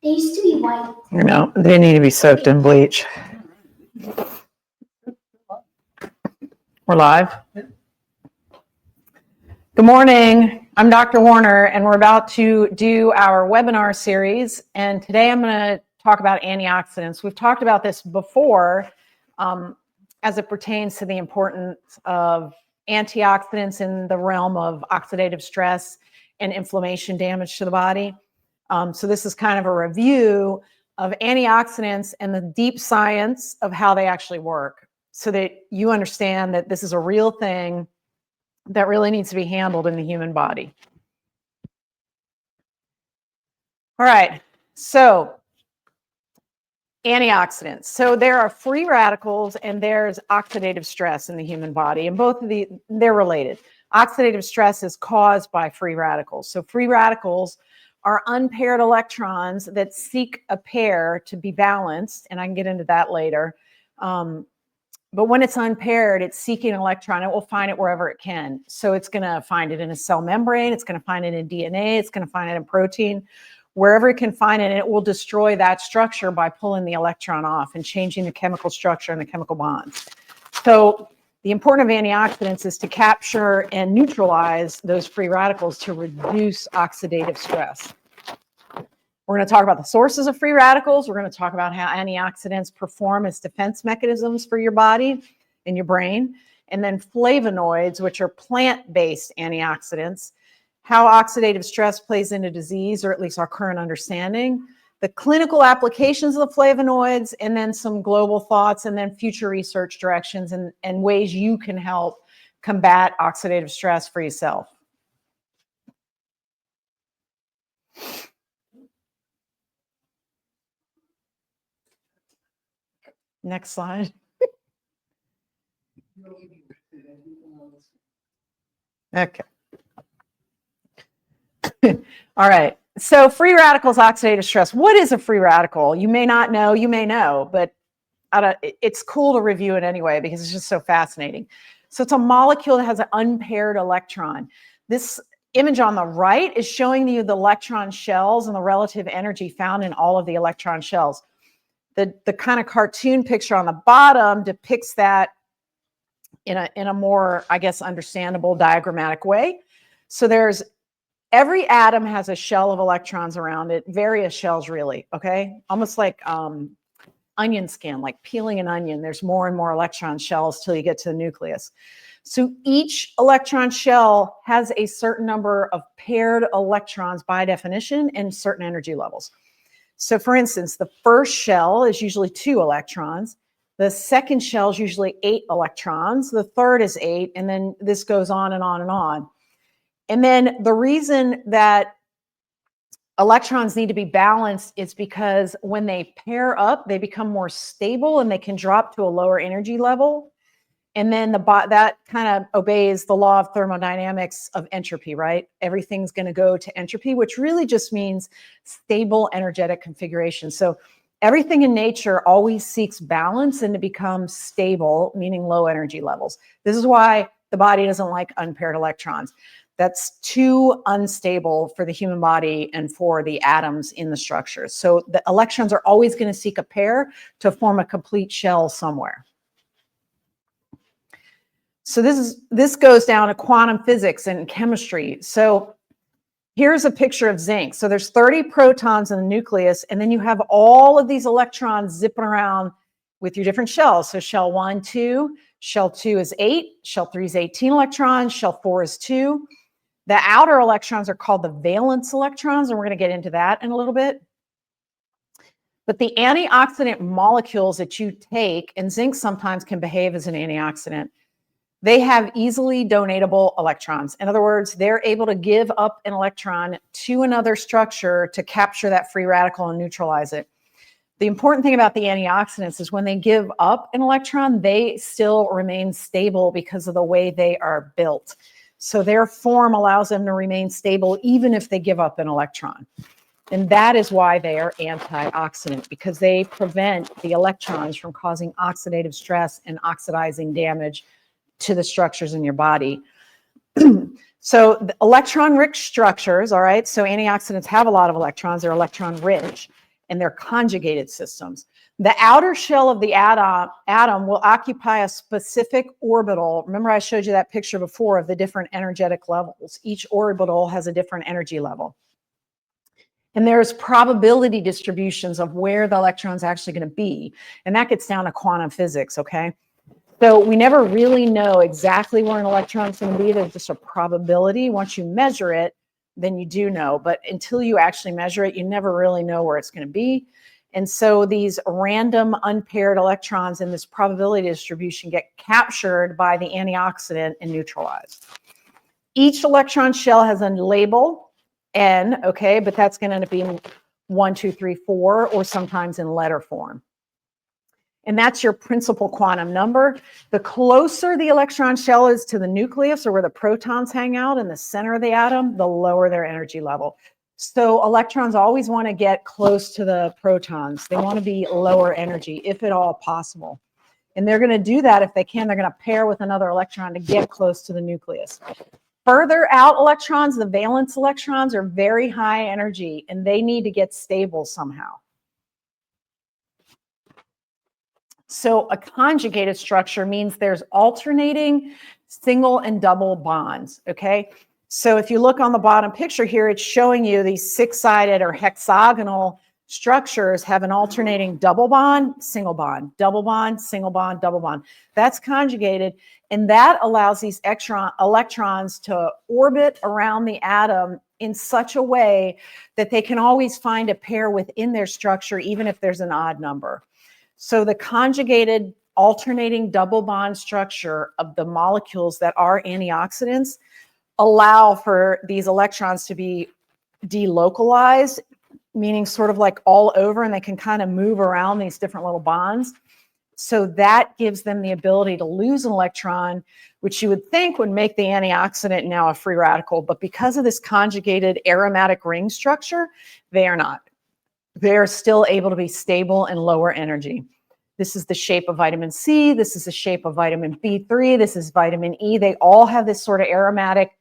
They used to be white. You know, they need to be soaked in bleach. We're live. Good morning. I'm Dr. Warner, and we're about to do our webinar series. And today I'm going to talk about antioxidants. We've talked about this before as it pertains to the importance of antioxidants in the realm of oxidative stress and inflammation damage to the body. So this is kind of a review of antioxidants and the deep science of how they actually work, so that you understand that this is a real thing that really needs to be handled in the human body. All right, so antioxidants. So there are free radicals and there's oxidative stress in the human body, and both of they're related. Oxidative stress is caused by free radicals. So free radicals are unpaired electrons that seek a pair to be balanced, and I can get into that later. But when it's unpaired, it's seeking an electron. It will find it wherever it can. So it's going to find it in a cell membrane. It's going to find it in DNA. It's going to find it in protein. Wherever it can find it, it will destroy that structure by pulling the electron off and changing the chemical structure and the chemical bonds. So the importance of antioxidants is to capture and neutralize those free radicals to reduce oxidative stress. We're going to talk about the sources of free radicals. We're going to talk about how antioxidants perform as defense mechanisms for your body and your brain. And then flavonoids, which are plant-based antioxidants, how oxidative stress plays into disease, or at least our current understanding, the clinical applications of the flavonoids, and then some global thoughts, and then future research directions and ways you can help combat oxidative stress for yourself. Next slide. Okay. All right. So free radicals, oxidative stress. What is a free radical? You may not know, you may know, but it's cool to review it anyway because it's just so fascinating. So it's a molecule that has an unpaired electron. This image on the right is showing you the electron shells and the relative energy found in all of the electron shells. The kind of cartoon picture on the bottom depicts that in a more, I guess, understandable diagrammatic way. So every atom has a shell of electrons around it, various shells really, okay? Almost like onion skin, like peeling an onion. There's more and more electron shells till you get to the nucleus. So each electron shell has a certain number of paired electrons by definition and certain energy levels. So for instance, the first shell is usually 2 electrons. The second shell is usually 8 electrons. The third is 8, and then this goes on and on and on. And then the reason that electrons need to be balanced is because when they pair up, they become more stable and they can drop to a lower energy level. And then that kind of obeys the law of thermodynamics of entropy, right? Everything's going to go to entropy, which really just means stable energetic configuration. So everything in nature always seeks balance and to become stable, meaning low energy levels. This is why the body doesn't like unpaired electrons. That's too unstable for the human body and for the atoms in the structure. So the electrons are always going to seek a pair to form a complete shell somewhere. So this goes down to quantum physics and chemistry. So here's a picture of zinc. So there's 30 protons in the nucleus, and then you have all of these electrons zipping around with your different shells. So shell 1, 2, shell 2 is 8, shell 3 is 18 electrons, shell 4 is 2. The outer electrons are called the valence electrons, and we're going to get into that in a little bit. But the antioxidant molecules that you take, and zinc sometimes can behave as an antioxidant, they have easily donatable electrons. In other words, they're able to give up an electron to another structure to capture that free radical and neutralize it. The important thing about the antioxidants is when they give up an electron, they still remain stable because of the way they are built. So their form allows them to remain stable even if they give up an electron. And that is why they are antioxidant, because they prevent the electrons from causing oxidative stress and oxidizing damage to the structures in your body. So the electron-rich structures, all right, so antioxidants have a lot of electrons, they're electron-rich. and they're conjugated systems. The outer shell of the atom will occupy a specific orbital. Remember, I showed you that picture before of the different energetic levels. Each orbital has a different energy level. And there's probability distributions of where the electron's actually going to be. And that gets down to quantum physics, okay? So we never really know exactly where an electron's going to be. There's just a probability. Once you measure it, then you do know. But until you actually measure it, you never really know where it's going to be. And so these random unpaired electrons in this probability distribution get captured by the antioxidant and neutralized. Each electron shell has a label, N, okay, but that's going to end up being 1, 2, 3, 4, or sometimes in letter form. And that's your principal quantum number. The closer the electron shell is to the nucleus, or where the protons hang out in the center of the atom, the lower their energy level. So electrons always want to get close to the protons. They want to be lower energy, if at all possible. And they're going to do that if they can. They're going to pair with another electron to get close to the nucleus. Further out electrons, the valence electrons, are very high energy, and they need to get stable somehow. So a conjugated structure means there's alternating single and double bonds, okay? So if you look on the bottom picture here, it's showing you these six-sided or hexagonal structures have an alternating double bond, single bond, double bond, single bond, double bond. That's conjugated, and that allows these electrons to orbit around the atom in such a way that they can always find a pair within their structure, even if there's an odd number. So the conjugated alternating double bond structure of the molecules that are antioxidants allow for these electrons to be delocalized, meaning sort of like all over, and they can kind of move around these different little bonds. So that gives them the ability to lose an electron, which you would think would make the antioxidant now a free radical. But because of this conjugated aromatic ring structure, they are not. They're still able to be stable and lower energy. This is the shape of vitamin C. This is the shape of vitamin B3. This is vitamin E. They all have this sort of aromatic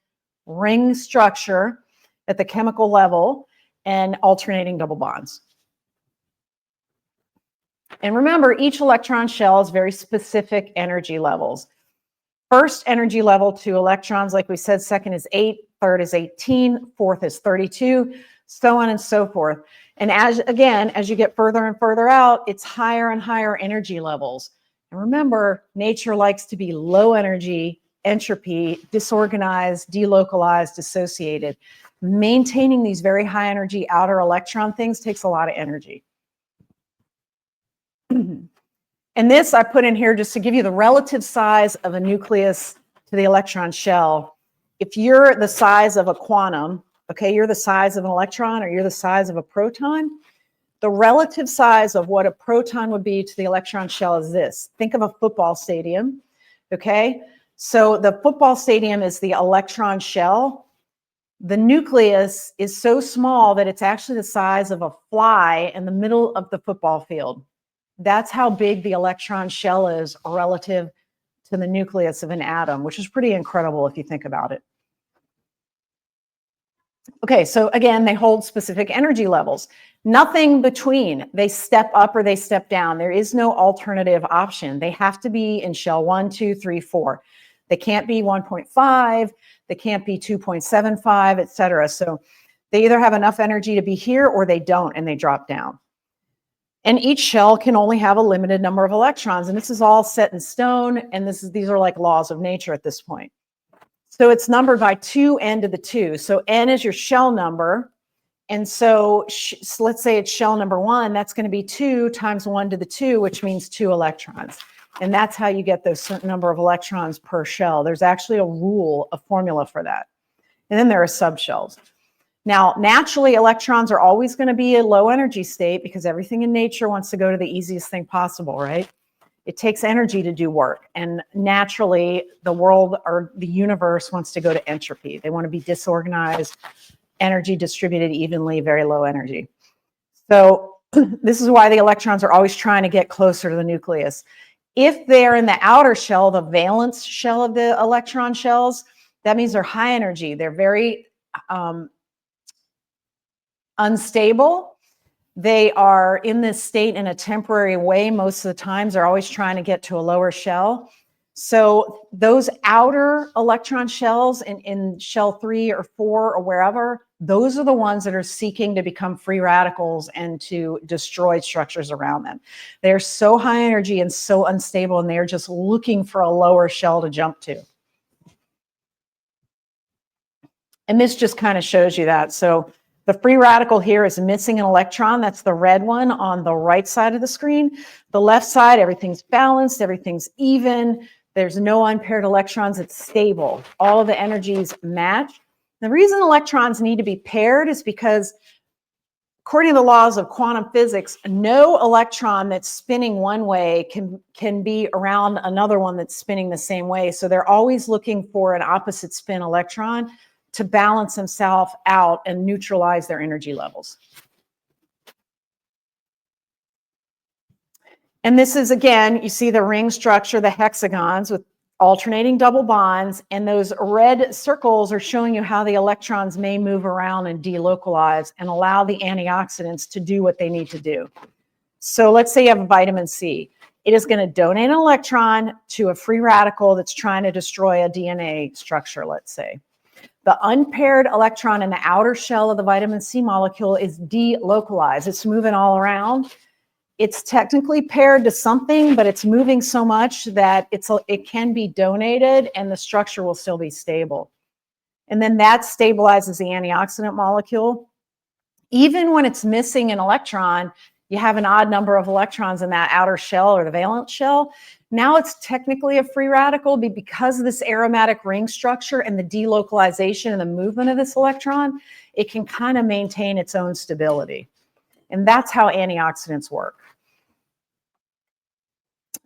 ring structure at the chemical level and alternating double bonds. And remember, each electron shell has very specific energy levels. First energy level to electrons, like we said, second is 8, third is 18, fourth is 32, so on and so forth. And as you get further and further out, it's higher and higher energy levels. And remember, nature likes to be low energy, entropy, disorganized, delocalized, dissociated. Maintaining these very high energy outer electron things takes a lot of energy. And this I put in here just to give you the relative size of a nucleus to the electron shell. If you're the size of a quantum, okay, you're the size of an electron, or you're the size of a proton, the relative size of what a proton would be to the electron shell is this. Think of a football stadium, okay? So the football stadium is the electron shell. The nucleus is so small that it's actually the size of a fly in the middle of the football field. That's how big the electron shell is relative to the nucleus of an atom, which is pretty incredible if you think about it. Okay, so again, they hold specific energy levels. Nothing between. They step up or they step down. There is no alternative option. They have to be in shell 1, 2, 3, 4. They can't be 1.5. They can't be 2.75, et cetera. So they either have enough energy to be here or they don't, and they drop down. And each shell can only have a limited number of electrons. And this is all set in stone. And these are like laws of nature at this point. So it's numbered by 2n to the 2. So n is your shell number. And so let's say it's shell number 1. That's going to be 2 times 1 to the 2, which means 2 electrons. And that's how you get those certain number of electrons per shell. There's actually a rule, a formula for that. And then there are subshells. Now, naturally, electrons are always going to be a low energy state because everything in nature wants to go to the easiest thing possible, right? It takes energy to do work. And naturally, the world or the universe wants to go to entropy. They want to be disorganized, energy distributed evenly, very low energy. So this is why the electrons are always trying to get closer to the nucleus. If they're in the outer shell, the valence shell of the electron shells, that means they're high energy. They're very unstable. They are in this state in a temporary way. Most of the times they're always trying to get to a lower shell. So those outer electron shells in shell 3 or 4 or wherever, those are the ones that are seeking to become free radicals and to destroy structures around them. They're so high energy and so unstable, and they're just looking for a lower shell to jump to. And this just kind of shows you that. So the free radical here is missing an electron. That's the red one on the right side of the screen. The left side, everything's balanced, everything's even. There's no unpaired electrons. It's stable. All of the energies match. The reason electrons need to be paired is because, according to the laws of quantum physics, no electron that's spinning one way can be around another one that's spinning the same way. So they're always looking for an opposite spin electron to balance themselves out and neutralize their energy levels. And this is, again, you see the ring structure, the hexagons with alternating double bonds, and those red circles are showing you how the electrons may move around and delocalize and allow the antioxidants to do what they need to do. So let's say you have a vitamin C. It is going to donate an electron to a free radical that's trying to destroy a DNA structure, let's say. The unpaired electron in the outer shell of the vitamin C molecule is delocalized. It's moving all around. It's technically paired to something, but it's moving so much that it can be donated and the structure will still be stable. And then that stabilizes the antioxidant molecule. Even when it's missing an electron, you have an odd number of electrons in that outer shell or the valence shell. Now it's technically a free radical because of this aromatic ring structure and the delocalization and the movement of this electron, it can kind of maintain its own stability. And that's how antioxidants work.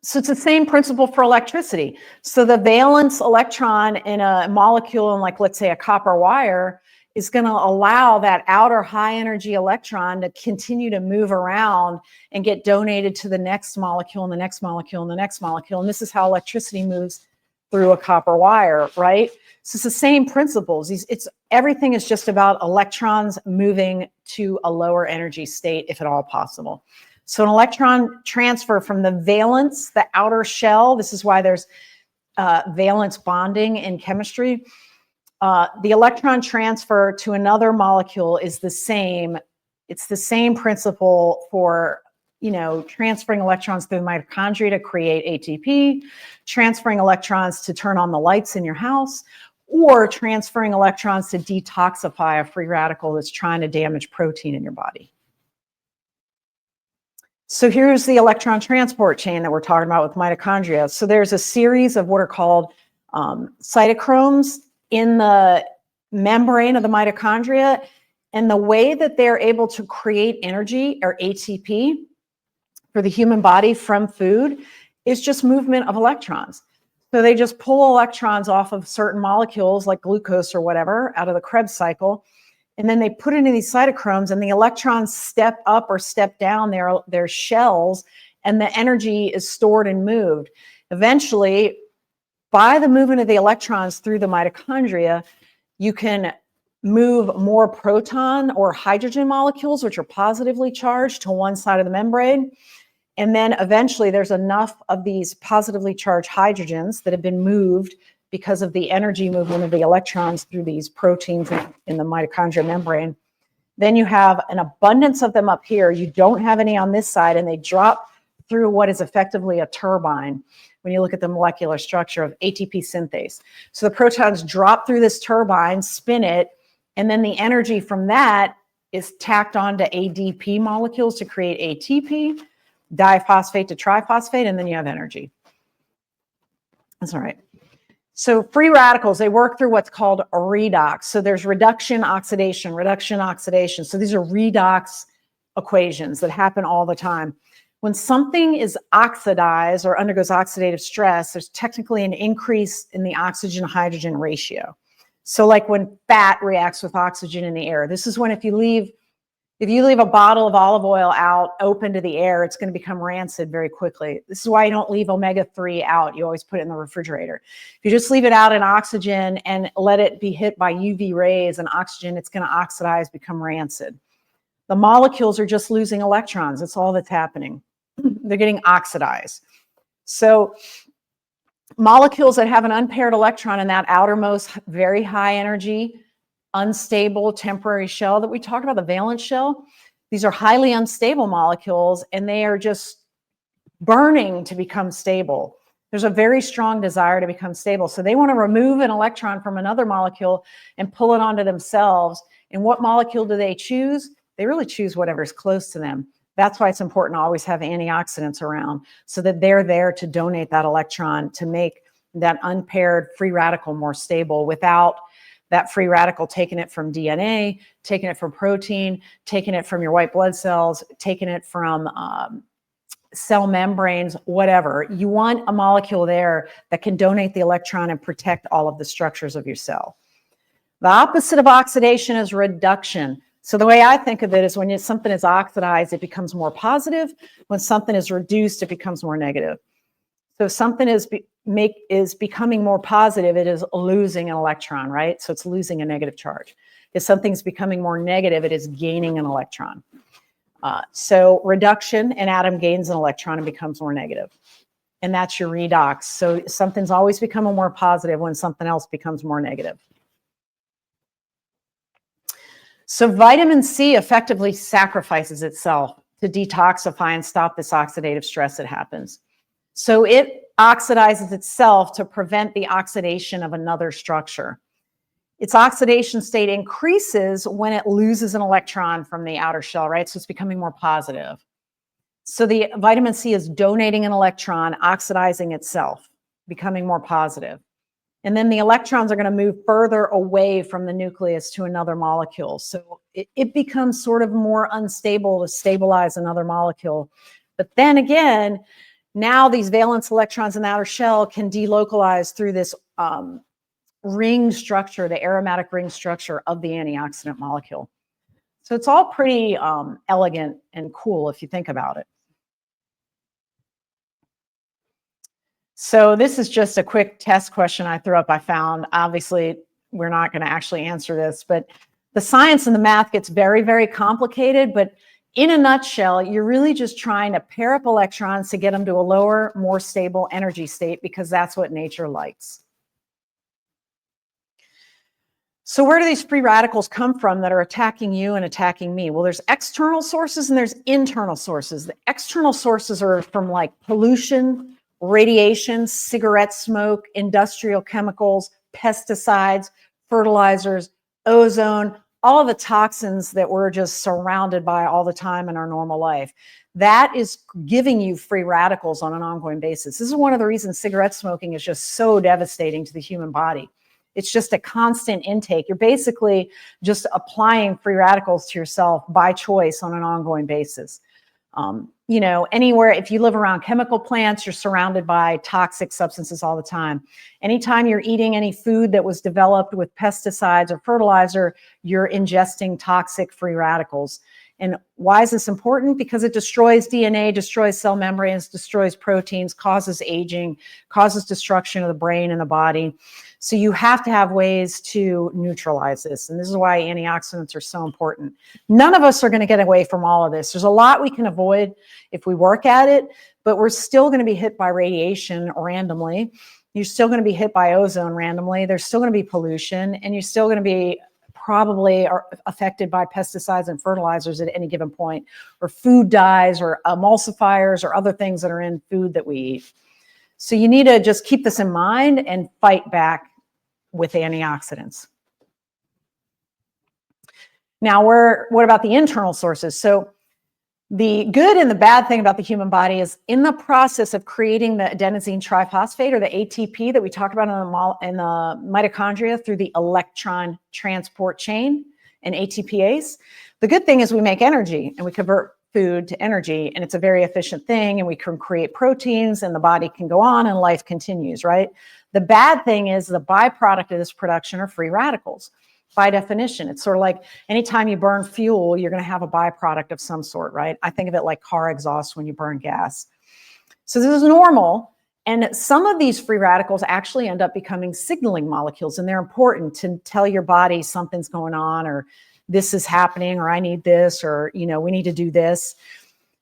So it's the same principle for electricity. So the valence electron in a molecule in, like, let's say, a copper wire is going to allow that outer high energy electron to continue to move around and get donated to the next molecule and the next molecule and the next molecule. And this is how electricity moves through a copper wire, right? So it's the same principles. Everything is just about electrons moving to a lower energy state, if at all possible. So an electron transfer from the valence, the outer shell, this is why there's valence bonding in chemistry. The electron transfer to another molecule is the same. It's the same principle for, transferring electrons through the mitochondria to create ATP, transferring electrons to turn on the lights in your house, or transferring electrons to detoxify a free radical that's trying to damage protein in your body. So here's the electron transport chain that we're talking about with mitochondria. So there's a series of what are called cytochromes in the membrane of the mitochondria, and the way that they're able to create energy, or ATP, for the human body from food is just movement of electrons. So they just pull electrons off of certain molecules like glucose or whatever out of the Krebs cycle, and then they put it in these cytochromes, and the electrons step up or step down their shells, and the energy is stored and moved. Eventually, by the movement of the electrons through the mitochondria, you can move more proton or hydrogen molecules, which are positively charged, to one side of the membrane. And then eventually there's enough of these positively charged hydrogens that have been moved because of the energy movement of the electrons through these proteins in the mitochondrial membrane. Then you have an abundance of them up here. You don't have any on this side, and they drop through what is effectively a turbine when you look at the molecular structure of ATP synthase. So the protons drop through this turbine, spin it, and then the energy from that is tacked onto ADP molecules to create ATP, diphosphate to triphosphate, and then you have energy. That's all right. So free radicals, they work through what's called a redox. So there's reduction, oxidation, reduction, oxidation. So these are redox equations that happen all the time. When something is oxidized or undergoes oxidative stress, there's technically an increase in the oxygen-hydrogen ratio. So like when fat reacts with oxygen in the air, this is when if you leave a bottle of olive oil out open to the air, it's going to become rancid very quickly. This is why you don't leave omega-3 out. You always put it in the refrigerator. If you just leave it out in oxygen and let it be hit by UV rays and oxygen, it's going to oxidize, become rancid. The molecules are just losing electrons. That's all that's happening. They're getting oxidized. So molecules that have an unpaired electron in that outermost very high energy, unstable temporary shell that we talked about, the valence shell, these are highly unstable molecules, and they are just burning to become stable. There's a very strong desire to become stable. So they want to remove an electron from another molecule and pull it onto themselves. And what molecule do they choose? They really choose whatever's close to them. That's why it's important to always have antioxidants around, so that they're there to donate that electron to make that unpaired free radical more stable, without that free radical taking it from DNA, taking it from protein, taking it from your white blood cells, taking it from cell membranes, whatever. You want a molecule there that can donate the electron and protect all of the structures of your cell. The opposite of oxidation is reduction. So the way I think of it is, when something is oxidized, it becomes more positive. When something is reduced, it becomes more negative. So if something is becoming more positive, it is losing an electron, right? So it's losing a negative charge. If something's becoming more negative, it is gaining an electron. So reduction, an atom gains an electron and becomes more negative. And that's your redox. So something's always becoming more positive when something else becomes more negative. So vitamin C effectively sacrifices itself to detoxify and stop this oxidative stress that happens. So it oxidizes itself to prevent the oxidation of another structure. Its oxidation state increases when it loses an electron from the outer shell, right? So it's becoming more positive. So the vitamin C is donating an electron, oxidizing itself, becoming more positive. And then the electrons are going to move further away from the nucleus to another molecule. So it becomes sort of more unstable to stabilize another molecule. But then again, now these valence electrons in the outer shell can delocalize through this ring structure, the aromatic ring structure of the antioxidant molecule. So it's all pretty elegant and cool if you think about it. So this is just a quick test question I threw up. I found, obviously, we're not going to actually answer this, but the science and the math gets very, very complicated. But in a nutshell, you're really just trying to pair up electrons to get them to a lower, more stable energy state, because that's what nature likes. So where do these free radicals come from that are attacking you and attacking me? Well, there's external sources and there's internal sources. The external sources are from like pollution, radiation, cigarette smoke, industrial chemicals, pesticides, fertilizers, ozone, all the toxins that we're just surrounded by all the time in our normal life. That is giving you free radicals on an ongoing basis. This is one of the reasons cigarette smoking is just so devastating to the human body. It's just a constant intake. You're basically just applying free radicals to yourself by choice on an ongoing basis. You know, anywhere, if you live around chemical plants, you're surrounded by toxic substances all the time. Anytime you're eating any food that was developed with pesticides or fertilizer, you're ingesting toxic free radicals. And why is this important? Because it destroys DNA, destroys cell membranes, destroys proteins, causes aging, causes destruction of the brain and the body. So you have to have ways to neutralize this. And this is why antioxidants are so important. None of us are going to get away from all of this. There's a lot we can avoid if we work at it, but we're still going to be hit by radiation randomly. You're still going to be hit by ozone randomly. There's still going to be pollution, and you're still going to be probably are affected by pesticides and fertilizers at any given point, or food dyes or emulsifiers or other things that are in food that we eat. So you need to just keep this in mind and fight back with antioxidants. Now, what about the internal sources? So the good and the bad thing about the human body is, in the process of creating the adenosine triphosphate, or the ATP that we talked about in the mitochondria through the electron transport chain and ATPase, the good thing is we make energy and we convert food to energy, and it's a very efficient thing, and we can create proteins and the body can go on and life continues, right? The bad thing is the byproduct of this production are free radicals. By definition, it's sort of like anytime you burn fuel, you're going to have a byproduct of some sort, right? I think of it like car exhaust when you burn gas. So this is normal. And some of these free radicals actually end up becoming signaling molecules, and they're important to tell your body something's going on, or this is happening, or I need this, or, you know, we need to do this.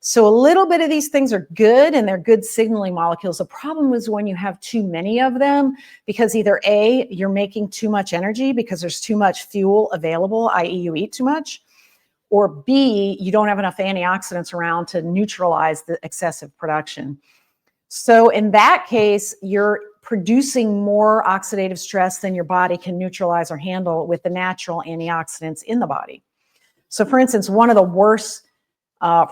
So a little bit of these things are good, and they're good signaling molecules. The problem is when you have too many of them, because either A, you're making too much energy because there's too much fuel available, i.e. you eat too much, or B, you don't have enough antioxidants around to neutralize the excessive production. So in that case, you're producing more oxidative stress than your body can neutralize or handle with the natural antioxidants in the body. So for instance, one of the worst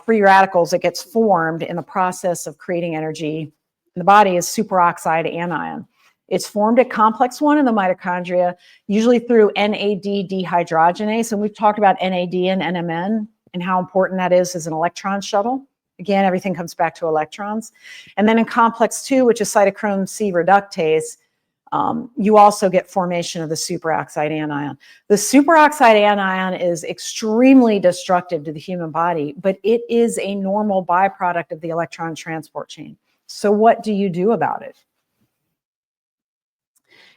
free radicals that gets formed in the process of creating energy in the body is superoxide anion. It's formed at complex 1 in the mitochondria, usually through NAD dehydrogenase. And we've talked about NAD and NMN and how important that is as an electron shuttle. Again, everything comes back to electrons. And then in complex 2, which is cytochrome C reductase, you also get formation of the superoxide anion. The superoxide anion is extremely destructive to the human body, but it is a normal byproduct of the electron transport chain. So what do you do about it?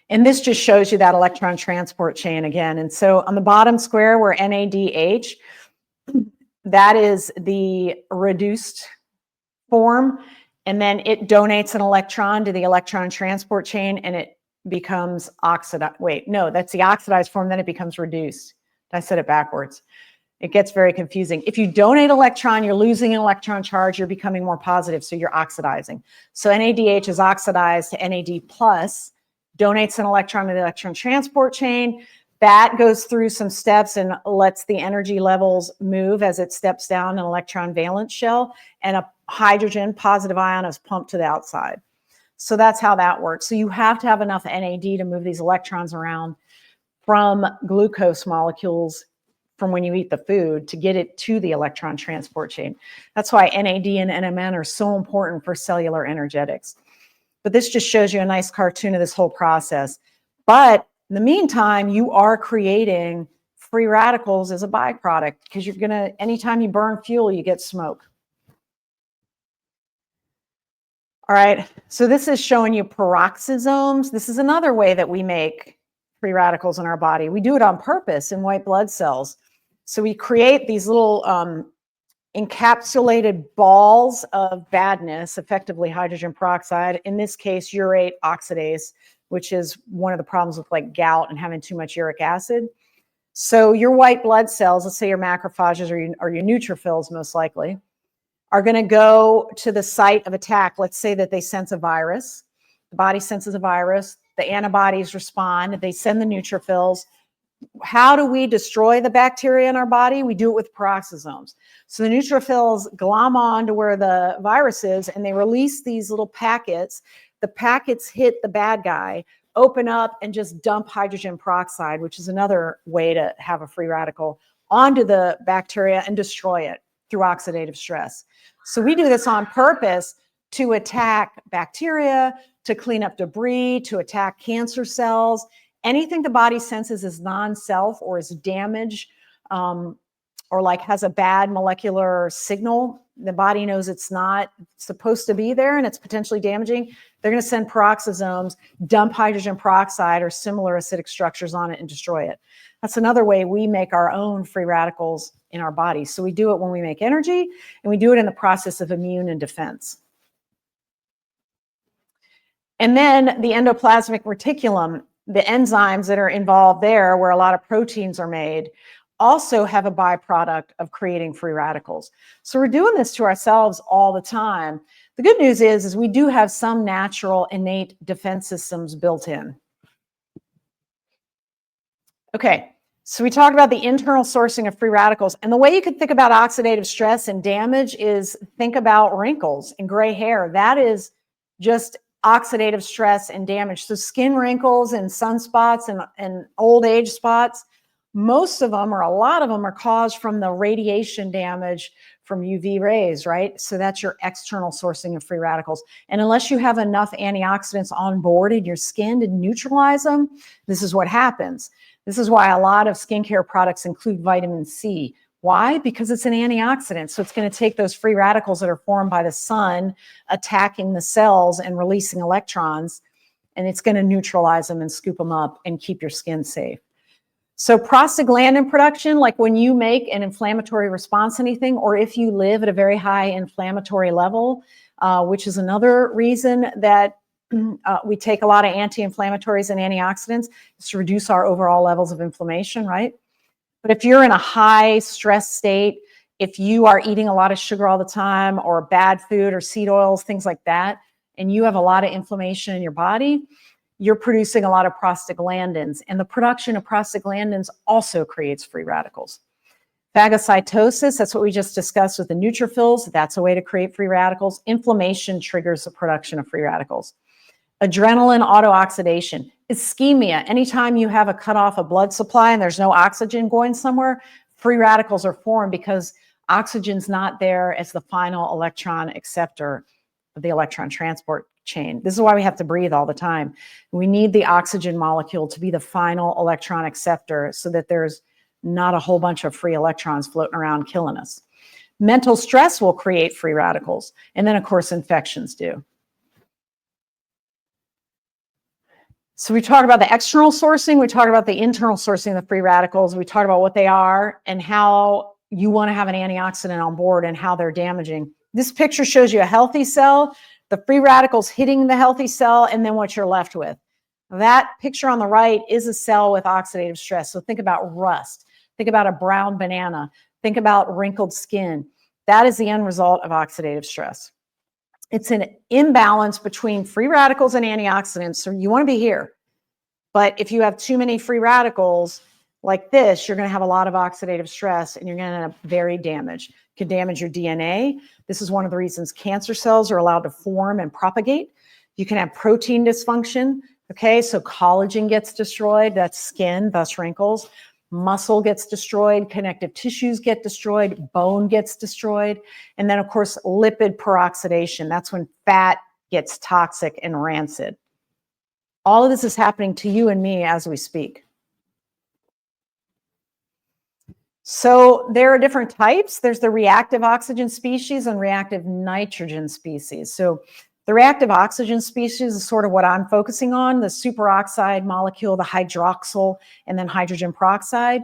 And this just shows you that electron transport chain again. And so on the bottom square where NADH, that is the reduced form, and then it donates an electron to the electron transport chain, and it becomes oxidized. Wait, no, that's the oxidized form, then it becomes reduced. I said it backwards. It gets very confusing. If you donate electron, you're losing an electron charge, you're becoming more positive, so you're oxidizing. So NADH is oxidized to NAD+, donates an electron to the electron transport chain. That goes through some steps and lets the energy levels move as it steps down an electron valence shell, and a hydrogen positive ion is pumped to the outside. So that's how that works. So you have to have enough NAD to move these electrons around from glucose molecules from when you eat the food to get it to the electron transport chain. That's why NAD and NMN are so important for cellular energetics. But this just shows you a nice cartoon of this whole process. But in the meantime, you are creating free radicals as a byproduct, because you're going to, anytime you burn fuel, you get smoke. All right, so this is showing you peroxisomes. This is another way that we make free radicals in our body. We do it on purpose in white blood cells. So we create these little encapsulated balls of badness, effectively hydrogen peroxide, in this case, urate oxidase, which is one of the problems with like gout and having too much uric acid. So your white blood cells, let's say your macrophages or your neutrophils most likely, are going to go to the site of attack. Let's say that they sense a virus. The body senses a virus. The antibodies respond. They send the neutrophils. How do we destroy the bacteria in our body? We do it with peroxisomes. So the neutrophils glom on to where the virus is, and they release these little packets. The packets hit the bad guy, open up, and just dump hydrogen peroxide, which is another way to have a free radical, onto the bacteria and destroy it through oxidative stress. So we do this on purpose to attack bacteria, to clean up debris, to attack cancer cells. Anything the body senses as non-self or is damaged, or like has a bad molecular signal, the body knows it's not supposed to be there and it's potentially damaging, they're going to send peroxisomes, dump hydrogen peroxide or similar acidic structures on it and destroy it. That's another way we make our own free radicals in our bodies. So we do it when we make energy, and we do it in the process of immune and defense. And then the endoplasmic reticulum, the enzymes that are involved there, where a lot of proteins are made, also have a byproduct of creating free radicals. So we're doing this to ourselves all the time. The good news is we do have some natural innate defense systems built in. Okay, so we talked about the internal sourcing of free radicals. And the way you could think about oxidative stress and damage is think about wrinkles and gray hair. That is just oxidative stress and damage. So skin wrinkles and sunspots and old age spots, most of them, or a lot of them, are caused from the radiation damage from UV rays, right? So that's your external sourcing of free radicals. And unless you have enough antioxidants on board in your skin to neutralize them, this is what happens. This is why a lot of skincare products include vitamin C. Why? Because it's an antioxidant. So it's going to take those free radicals that are formed by the sun, attacking the cells and releasing electrons, and it's going to neutralize them and scoop them up and keep your skin safe. So prostaglandin production, like when you make an inflammatory response to anything, or if you live at a very high inflammatory level, which is another reason that we take a lot of anti-inflammatories and antioxidants, is to reduce our overall levels of inflammation, right? But if you're in a high stress state, if you are eating a lot of sugar all the time, or bad food or seed oils, things like that, and you have a lot of inflammation in your body, you're producing a lot of prostaglandins, and the production of prostaglandins also creates free radicals. Phagocytosis, that's what we just discussed with the neutrophils. That's a way to create free radicals. Inflammation triggers the production of free radicals. Adrenaline autooxidation. Ischemia, anytime you have a cutoff of blood supply and there's no oxygen going somewhere, free radicals are formed because oxygen's not there as the final electron acceptor of the electron transport chain. This is why we have to breathe all the time. We need the oxygen molecule to be the final electron acceptor so that there's not a whole bunch of free electrons floating around killing us. Mental stress will create free radicals. And then, of course, infections do. So we talk about the external sourcing. We talk about the internal sourcing of the free radicals. We talk about what they are and how you want to have an antioxidant on board and how they're damaging. This picture shows you a healthy cell, the free radicals hitting the healthy cell, and then what you're left with. That picture on the right is a cell with oxidative stress. So think about rust. Think about a brown banana. Think about wrinkled skin. That is the end result of oxidative stress. It's an imbalance between free radicals and antioxidants. So you want to be here. But if you have too many free radicals like this, you're going to have a lot of oxidative stress and you're going to end up very damaged. It can damage your DNA. This is one of the reasons cancer cells are allowed to form and propagate. You can have protein dysfunction. Okay, so collagen gets destroyed. That's skin, thus wrinkles. Muscle gets destroyed, connective tissues get destroyed, bone gets destroyed. And then, of course, lipid peroxidation. That's when fat gets toxic and rancid. All of this is happening to you and me as we speak. So there are different types. There's the reactive oxygen species and reactive nitrogen species. So the reactive oxygen species is sort of what I'm focusing on, the superoxide molecule, the hydroxyl, and then hydrogen peroxide.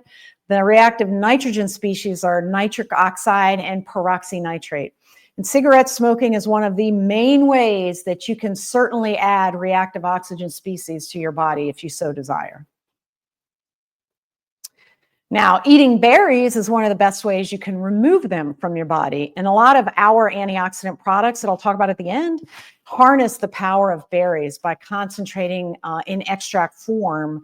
The reactive nitrogen species are nitric oxide and peroxynitrate. And cigarette smoking is one of the main ways that you can certainly add reactive oxygen species to your body if you so desire. Now, eating berries is one of the best ways you can remove them from your body. And a lot of our antioxidant products that I'll talk about at the end harness the power of berries by concentrating in extract form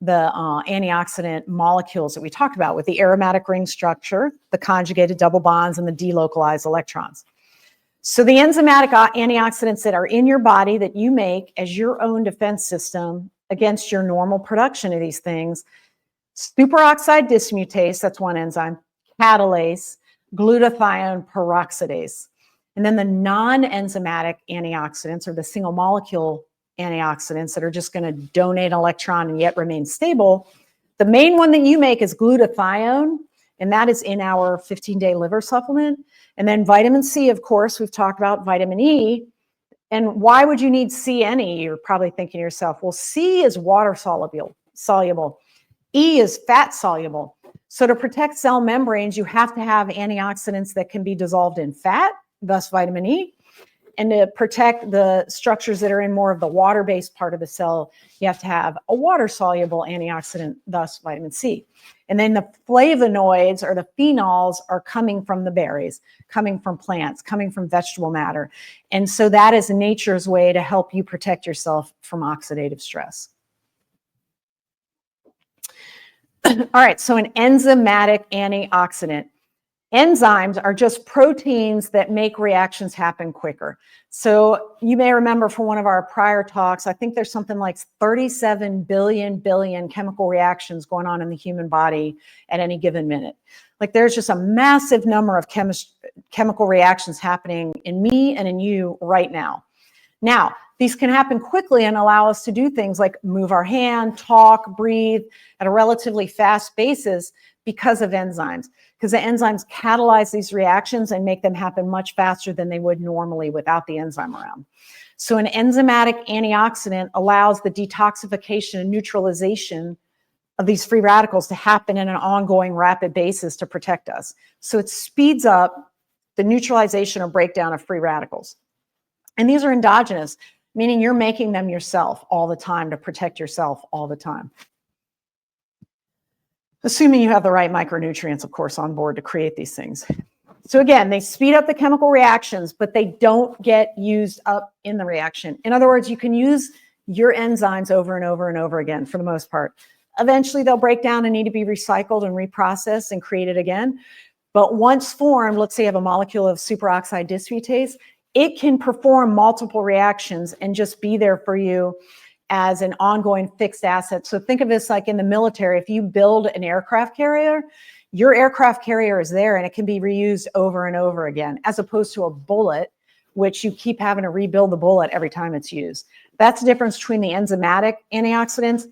the antioxidant molecules that we talked about with the aromatic ring structure, the conjugated double bonds, and the delocalized electrons. So the enzymatic antioxidants that are in your body that you make as your own defense system against your normal production of these things: superoxide dismutase, that's one enzyme, catalase, glutathione peroxidase. And then the non-enzymatic antioxidants, or the single molecule antioxidants that are just going to donate an electron and yet remain stable. The main one that you make is glutathione, and that is in our 15-day liver supplement. And then vitamin C, of course, we've talked about vitamin E. And why would you need C and E? You're probably thinking to yourself, well, C is water soluble. E is fat soluble. So to protect cell membranes, you have to have antioxidants that can be dissolved in fat, thus vitamin E. And to protect the structures that are in more of the water-based part of the cell, you have to have a water-soluble antioxidant, thus vitamin C. And then the flavonoids, or the phenols, are coming from the berries, coming from plants, coming from vegetable matter. And so that is nature's way to help you protect yourself from oxidative stress. All right, so an enzymatic antioxidant. Enzymes are just proteins that make reactions happen quicker. So you may remember from one of our prior talks, I think there's something like 37 billion chemical reactions going on in the human body at any given minute. Like there's just a massive number of chemical reactions happening in me and in you right now. Now, these can happen quickly and allow us to do things like move our hand, talk, breathe at a relatively fast basis because of enzymes. Because the enzymes catalyze these reactions and make them happen much faster than they would normally without the enzyme around. So an enzymatic antioxidant allows the detoxification and neutralization of these free radicals to happen in an ongoing rapid basis to protect us. So it speeds up the neutralization or breakdown of free radicals. And these are endogenous, meaning you're making them yourself all the time to protect yourself all the time. Assuming you have the right micronutrients, of course, on board to create these things. So again, they speed up the chemical reactions, but they don't get used up in the reaction. In other words, you can use your enzymes over and over and over again for the most part. Eventually, they'll break down and need to be recycled and reprocessed and created again. But once formed, let's say you have a molecule of superoxide dismutase, it can perform multiple reactions and just be there for you as an ongoing fixed asset. So think of this like in the military. If you build an aircraft carrier, your aircraft carrier is there and it can be reused over and over again, as opposed to a bullet, which you keep having to rebuild the bullet every time it's used. That's the difference between the enzymatic antioxidants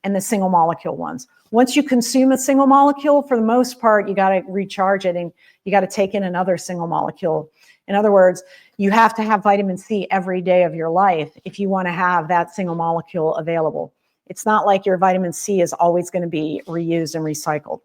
and the single molecule ones. Once you consume a single molecule, for the most part, you got to recharge it and you got to take in another single molecule. In other words, you have to have vitamin C every day of your life if you want to have that single molecule available. It's not like your vitamin C is always going to be reused and recycled.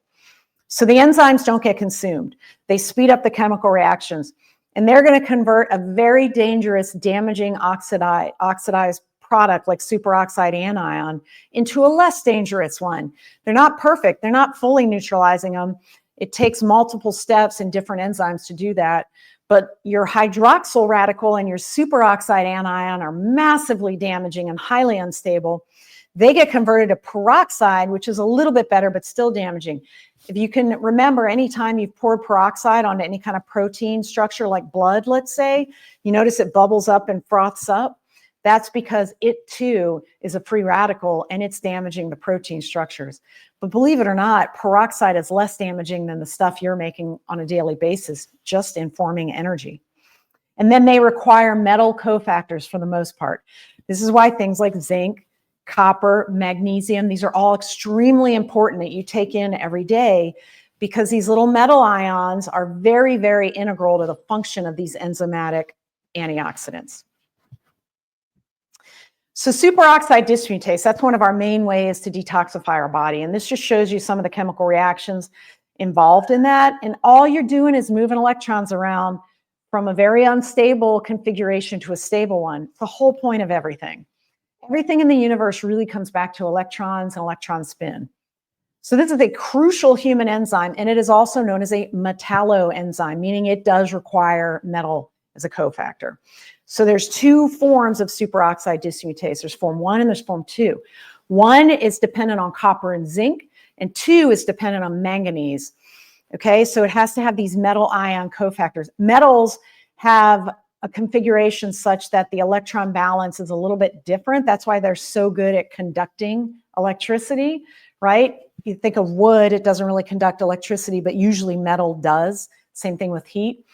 So the enzymes don't get consumed. They speed up the chemical reactions, and they're going to convert a very dangerous, damaging oxidized product like superoxide anion into a less dangerous one. They're not perfect. They're not fully neutralizing them. It takes multiple steps and different enzymes to do that. But your hydroxyl radical and your superoxide anion are massively damaging and highly unstable. They get converted to peroxide, which is a little bit better, but still damaging. If you can remember, anytime you've poured peroxide onto any kind of protein structure like blood, let's say, you notice it bubbles up and froths up. That's because it too is a free radical and it's damaging the protein structures. But believe it or not, peroxide is less damaging than the stuff you're making on a daily basis, just in forming energy. And then they require metal cofactors for the most part. This is why things like zinc, copper, magnesium, these are all extremely important that you take in every day, because these little metal ions are very, very integral to the function of these enzymatic antioxidants. So superoxide dismutase, that's one of our main ways to detoxify our body. And this just shows you some of the chemical reactions involved in that. And all you're doing is moving electrons around from a very unstable configuration to a stable one. It's the whole point of everything. Everything in the universe really comes back to electrons and electron spin. So this is a crucial human enzyme, and it is also known as a metalloenzyme, meaning it does require metal as a cofactor. So there's two forms of superoxide dismutase. There's form 1 and there's form 2. 1 is dependent on copper and zinc, and 2 is dependent on manganese. Okay, so it has to have these metal ion cofactors. Metals have a configuration such that the electron balance is a little bit different. That's why they're so good at conducting electricity, right? You think of wood, it doesn't really conduct electricity, but usually metal does. Same thing with heat.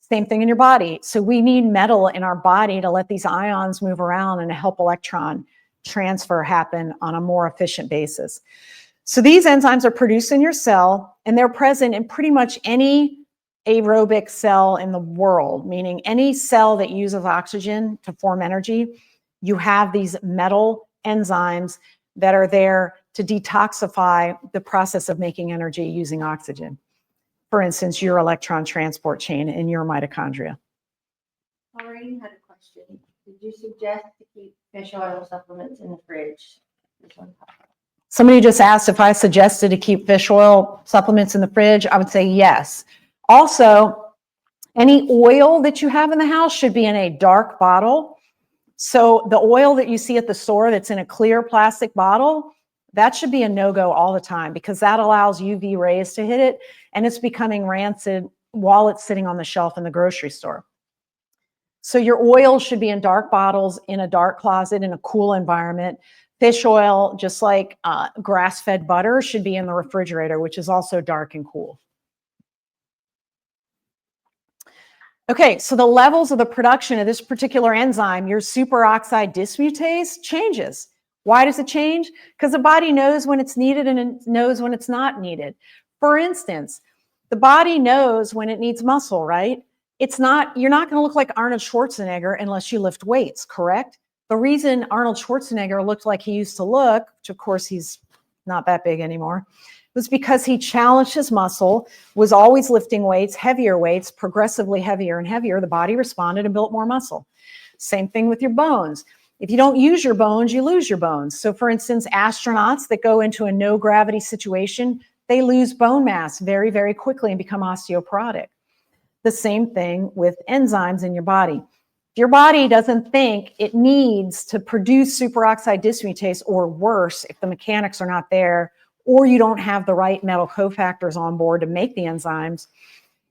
Same thing in your body. So we need metal in our body to let these ions move around and to help electron transfer happen on a more efficient basis. So these enzymes are produced in your cell, and they're present in pretty much any aerobic cell in the world, meaning any cell that uses oxygen to form energy. You have these metal enzymes that are there to detoxify the process of making energy using oxygen. For instance, your electron transport chain in your mitochondria. Maureen had a question. Did you suggest to keep fish oil supplements in the fridge? Somebody just asked if I suggested to keep fish oil supplements in the fridge. I would say yes. Also, any oil that you have in the house should be in a dark bottle. So the oil that you see at the store that's in a clear plastic bottle, that should be a no-go all the time, because that allows UV rays to hit it and it's becoming rancid while it's sitting on the shelf in the grocery store. So your oil should be in dark bottles, in a dark closet, in a cool environment. Fish oil, just like grass-fed butter, should be in the refrigerator, which is also dark and cool. Okay, so the levels of the production of this particular enzyme, your superoxide dismutase, changes. Why does it change? Because the body knows when it's needed and it knows when it's not needed. For instance, the body knows when it needs muscle, right? You're not going to look like Arnold Schwarzenegger unless you lift weights, correct? The reason Arnold Schwarzenegger looked like he used to look, which of course he's not that big anymore. It was because he challenged his muscle, was always lifting weights, heavier weights, progressively heavier and heavier. The body responded and built more muscle. Same thing with your bones. If you don't use your bones, you lose your bones. So for instance, astronauts that go into a no gravity situation, they lose bone mass very, very quickly and become osteoporotic. The same thing with enzymes in your body. If your body doesn't think it needs to produce superoxide dismutase, or worse, if the mechanics are not there, or you don't have the right metal cofactors on board to make the enzymes,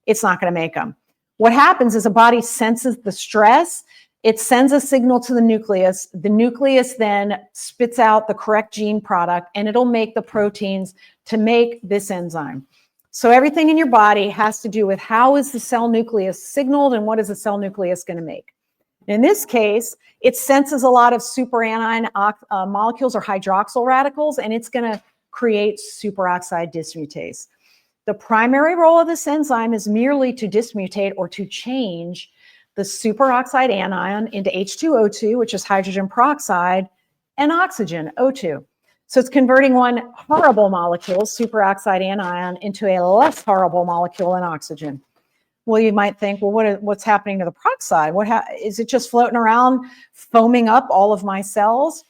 it's not going to make them. What happens is the body senses the stress. It sends a signal to the nucleus. The nucleus then spits out the correct gene product, and it'll make the proteins to make this enzyme. So everything in your body has to do with how is the cell nucleus signaled and what is the cell nucleus going to make. In this case, it senses a lot of superanion molecules or hydroxyl radicals, and it's going to create superoxide dismutase. The primary role of this enzyme is merely to dismutate or to change the superoxide anion into H2O2, which is hydrogen peroxide, and oxygen, O2. So it's converting one horrible molecule, superoxide anion, into a less horrible molecule in oxygen. Well, you might think, well, what's happening to the peroxide? Is it just floating around, foaming up all of my cells?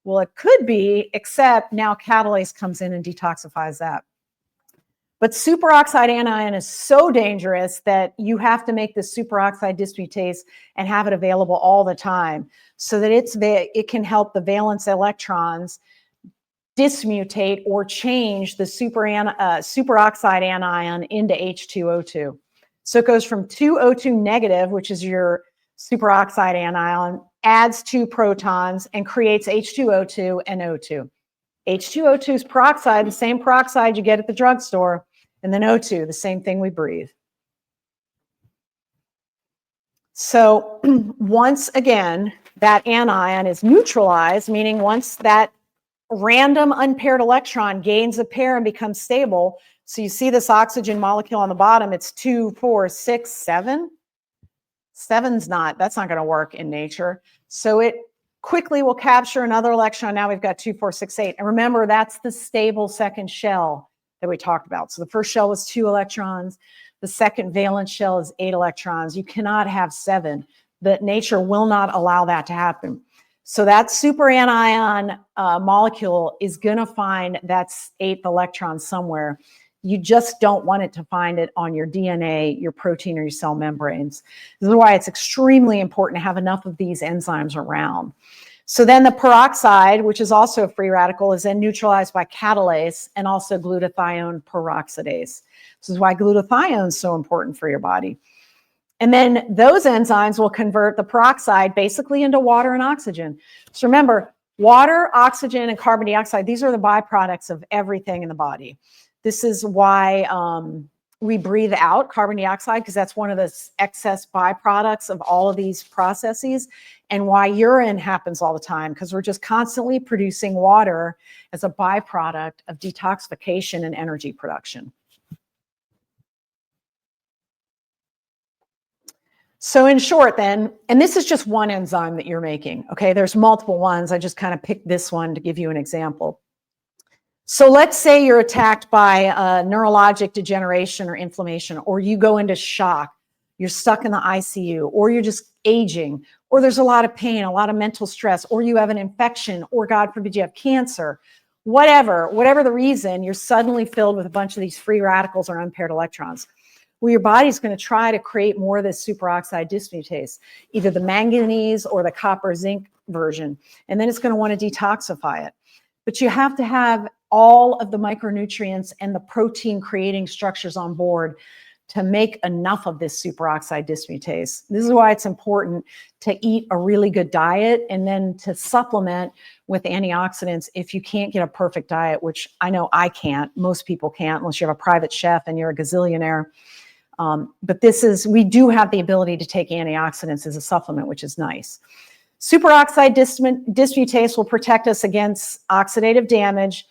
Well, it could be, except now catalase comes in and detoxifies that. But superoxide anion is so dangerous that you have to make the superoxide dismutase and have it available all the time so that it can help the valence electrons dismutate or change the superoxide anion into H2O2. So it goes from 2O2 negative, which is your superoxide anion, adds 2 protons and creates H2O2 and O2. H2O2 is peroxide, the same peroxide you get at the drugstore, and then O2, the same thing we breathe. So once again, that anion is neutralized, meaning once that random unpaired electron gains a pair and becomes stable. So you see this oxygen molecule on the bottom, it's 2, 4, 6, 7. 7's that's not going to work in nature. So it quickly will capture another electron. Now we've got 2, 4, 6, 8. And remember, that's the stable second shell that we talked about. So the first shell was 2 electrons. The second valence shell is 8 electrons. You cannot have 7. That nature will not allow that to happen. So that superanion molecule is going to find that 8th electron somewhere. You just don't want it to find it on your DNA, your protein, or your cell membranes. This is why it's extremely important to have enough of these enzymes around. So then the peroxide, which is also a free radical, is then neutralized by catalase and also glutathione peroxidase. This is why glutathione is so important for your body. And then those enzymes will convert the peroxide basically into water and oxygen. So remember, water, oxygen, and carbon dioxide, these are the byproducts of everything in the body. This is why we breathe out carbon dioxide, because that's one of the excess byproducts of all of these processes, and why urine happens all the time, because we're just constantly producing water as a byproduct of detoxification and energy production. So in short then, and this is just one enzyme that you're making, okay? There's multiple ones. I just kind of picked this one to give you an example. So let's say you're attacked by neurologic degeneration or inflammation, or you go into shock, you're stuck in the ICU, or you're just aging, or there's a lot of pain, a lot of mental stress, or you have an infection, or God forbid you have cancer, whatever the reason, you're suddenly filled with a bunch of these free radicals or unpaired electrons. Well, your body's going to try to create more of this superoxide dismutase, either the manganese or the copper zinc version, and then it's going to want to detoxify it. But you have to have all of the micronutrients and the protein creating structures on board to make enough of this superoxide dismutase. This is why it's important to eat a really good diet and then to supplement with antioxidants if you can't get a perfect diet, which I know I can't. Most people can't unless you have a private chef and you're a gazillionaire. But we do have the ability to take antioxidants as a supplement, which is nice. Superoxide dismutase will protect us against oxidative damage.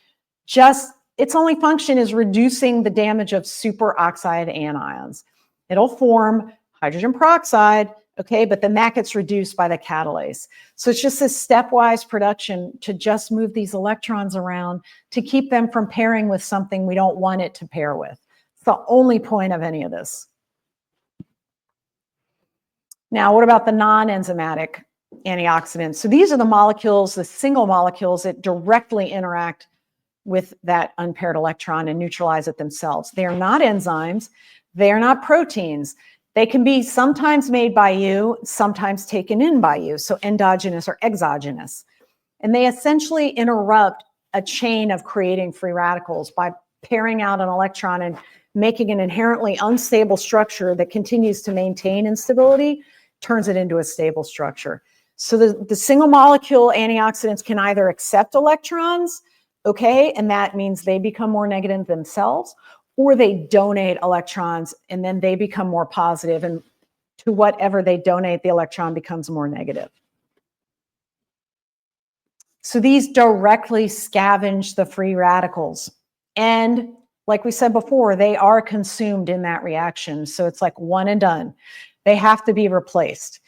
Its only function is reducing the damage of superoxide anions. It'll form hydrogen peroxide, okay? But then that gets reduced by the catalase. So it's just this stepwise production to just move these electrons around to keep them from pairing with something we don't want it to pair with. It's the only point of any of this. Now, what about the non-enzymatic antioxidants? So these are the molecules, the single molecules that directly interact with that unpaired electron and neutralize it themselves. They are not enzymes. They are not proteins. They can be sometimes made by you, sometimes taken in by you, so endogenous or exogenous. And they essentially interrupt a chain of creating free radicals by pairing out an electron and making an inherently unstable structure that continues to maintain instability, turns it into a stable structure. So the single molecule antioxidants can either accept electrons, okay, and that means they become more negative themselves, or they donate electrons and then they become more positive, and to whatever they donate, the electron becomes more negative. So these directly scavenge the free radicals. And like we said before, they are consumed in that reaction. So it's like one and done. They have to be replaced.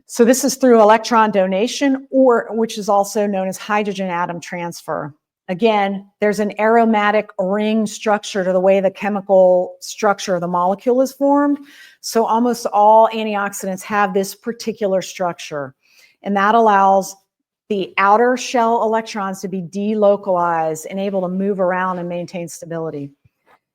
So this is through electron donation, or which is also known as hydrogen atom transfer. Again, there's an aromatic ring structure to the way the chemical structure of the molecule is formed. So almost all antioxidants have this particular structure, and that allows the outer shell electrons to be delocalized and able to move around and maintain stability.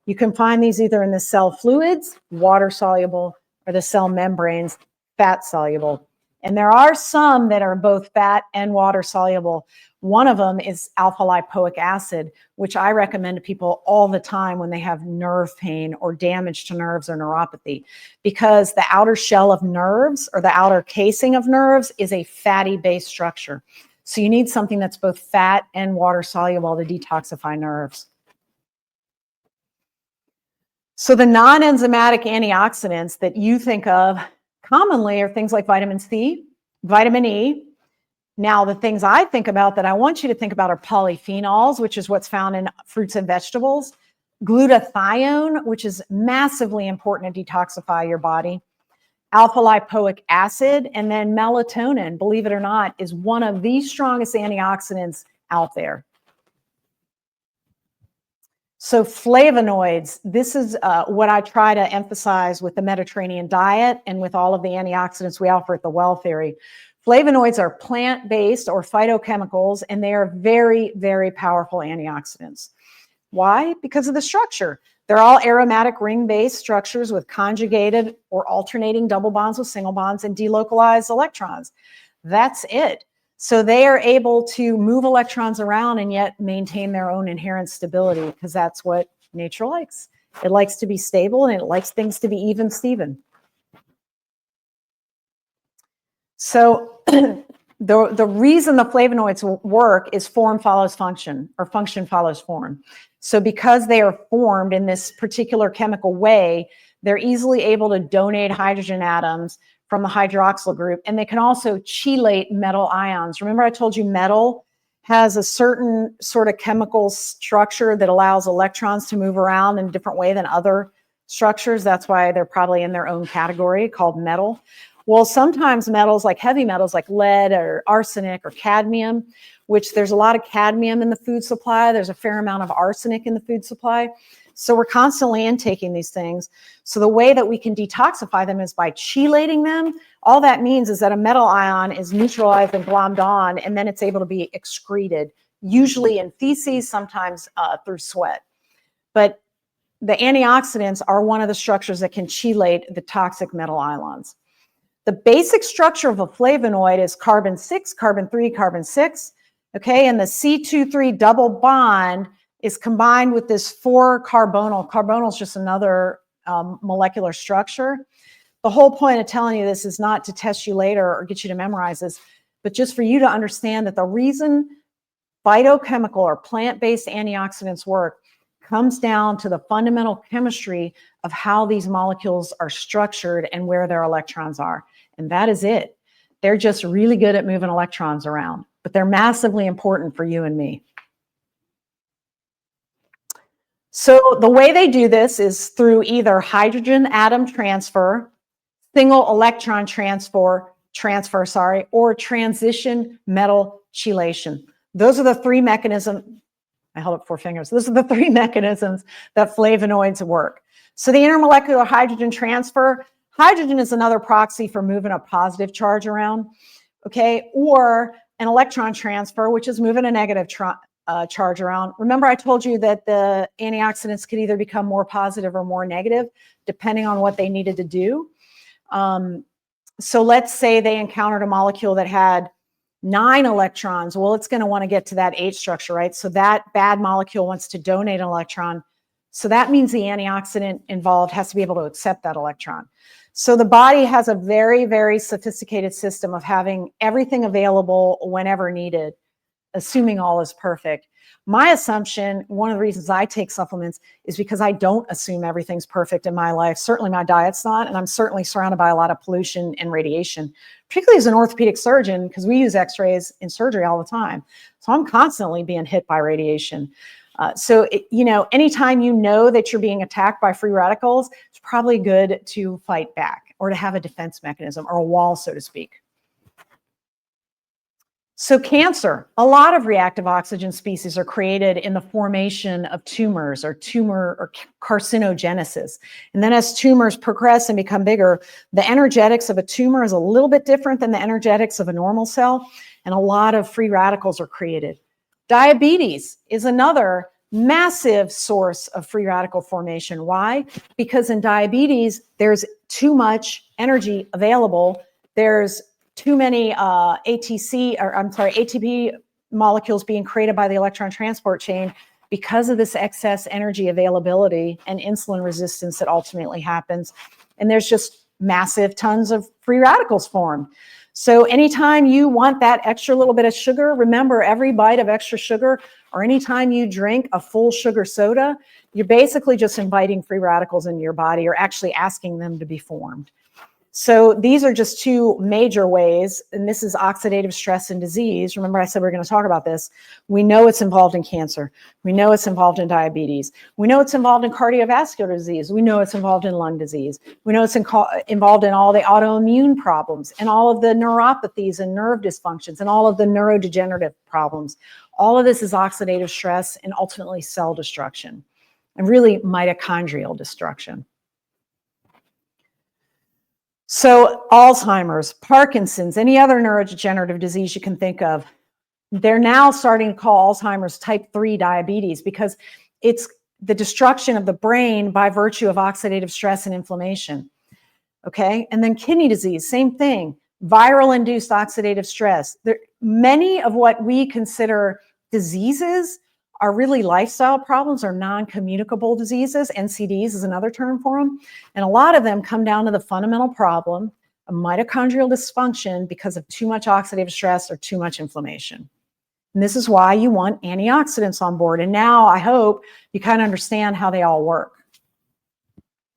You can find these either in the cell fluids, water soluble, or the cell membranes, fat soluble. And there are some that are both fat and water soluble. One of them is alpha lipoic acid, which I recommend to people all the time when they have nerve pain or damage to nerves or neuropathy, because the outer shell of nerves, or the outer casing of nerves, is a fatty based structure. So you need something that's both fat and water soluble to detoxify nerves. So the non-enzymatic antioxidants that you think of commonly are things like vitamin C, vitamin E. Now, the things I think about that I want you to think about are polyphenols, which is what's found in fruits and vegetables, glutathione, which is massively important to detoxify your body, alpha lipoic acid, and then melatonin, believe it or not, is one of the strongest antioxidants out there. So flavonoids, this is what I try to emphasize with the Mediterranean diet and with all of the antioxidants we offer at the Well Theory. Flavonoids are plant-based or phytochemicals, and they are very, very powerful antioxidants. Why? Because of the structure. They're all aromatic ring-based structures with conjugated or alternating double bonds with single bonds and delocalized electrons. That's it. So they are able to move electrons around and yet maintain their own inherent stability, because that's what nature likes. It likes to be stable, and it likes things to be even Steven. So the reason the flavonoids work is form follows function, or function follows form. So because they are formed in this particular chemical way, they're easily able to donate hydrogen atoms from the hydroxyl group, and they can also chelate metal ions. Remember I told you metal has a certain sort of chemical structure that allows electrons to move around in a different way than other structures. That's why they're probably in their own category called metal. Well, sometimes metals, like heavy metals like lead or arsenic or cadmium, which there's a lot of cadmium in the food supply. There's a fair amount of arsenic in the food supply. So we're constantly intaking these things. So the way that we can detoxify them is by chelating them. All that means is that a metal ion is neutralized and glommed on, and then it's able to be excreted, usually in feces, sometimes through sweat. But the antioxidants are one of the structures that can chelate the toxic metal ions. The basic structure of a flavonoid is carbon 6, carbon 3, carbon 6, okay? And the C2,3 double bond is combined with this 4-carbonyl. Carbonyl is just another molecular structure. The whole point of telling you this is not to test you later or get you to memorize this, but just for you to understand that the reason phytochemical or plant-based antioxidants work comes down to the fundamental chemistry of how these molecules are structured and where their electrons are. And that is it. They're just really good at moving electrons around, but they're massively important for you and me. So the way they do this is through either hydrogen atom transfer, single electron transfer, or transition metal chelation. Those are the three mechanisms. I held up 4 fingers. Those are the 3 mechanisms that flavonoids work. So the intermolecular hydrogen transfer, hydrogen is another proxy for moving a positive charge around, okay? Or an electron transfer, which is moving a negative charge around. Remember I told you that the antioxidants could either become more positive or more negative, depending on what they needed to do. So let's say they encountered a molecule that had 9 electrons. Well, it's going to want to get to that H structure, right? So that bad molecule wants to donate an electron. So that means the antioxidant involved has to be able to accept that electron. So the body has a very, very sophisticated system of having everything available whenever needed, assuming all is perfect. My assumption, one of the reasons I take supplements is because I don't assume everything's perfect in my life. Certainly my diet's not, and I'm certainly surrounded by a lot of pollution and radiation, particularly as an orthopedic surgeon, because we use x-rays in surgery all the time. So I'm constantly being hit by radiation. Anytime you know that you're being attacked by free radicals, it's probably good to fight back or to have a defense mechanism or a wall, so to speak. So cancer, a lot of reactive oxygen species are created in the formation of tumors or carcinogenesis. And then as tumors progress and become bigger, the energetics of a tumor is a little bit different than the energetics of a normal cell, and a lot of free radicals are created. Diabetes is another massive source of free radical formation. Why? Because in diabetes, there's too much energy available. There's too many ATP molecules being created by the electron transport chain because of this excess energy availability and insulin resistance that ultimately happens. And there's just massive tons of free radicals formed. So anytime you want that extra little bit of sugar, remember every bite of extra sugar, or anytime you drink a full sugar soda, you're basically just inviting free radicals into your body or actually asking them to be formed. So these are just 2 major ways, and this is oxidative stress and disease. Remember I said we're going to talk about this. We know it's involved in cancer. We know it's involved in diabetes. We know it's involved in cardiovascular disease. We know it's involved in lung disease. We know it's involved in all the autoimmune problems and all of the neuropathies and nerve dysfunctions and all of the neurodegenerative problems. All of this is oxidative stress and ultimately cell destruction and really mitochondrial destruction. So Alzheimer's, Parkinson's, any other neurodegenerative disease you can think of, they're now starting to call Alzheimer's type 3 diabetes because it's the destruction of the brain by virtue of oxidative stress and inflammation. Okay, and then kidney disease, same thing, viral-induced oxidative stress. Many of what we consider diseases are really lifestyle problems or non-communicable diseases. NCDs is another term for them. And a lot of them come down to the fundamental problem of mitochondrial dysfunction because of too much oxidative stress or too much inflammation. And this is why you want antioxidants on board. And now I hope you kind of understand how they all work.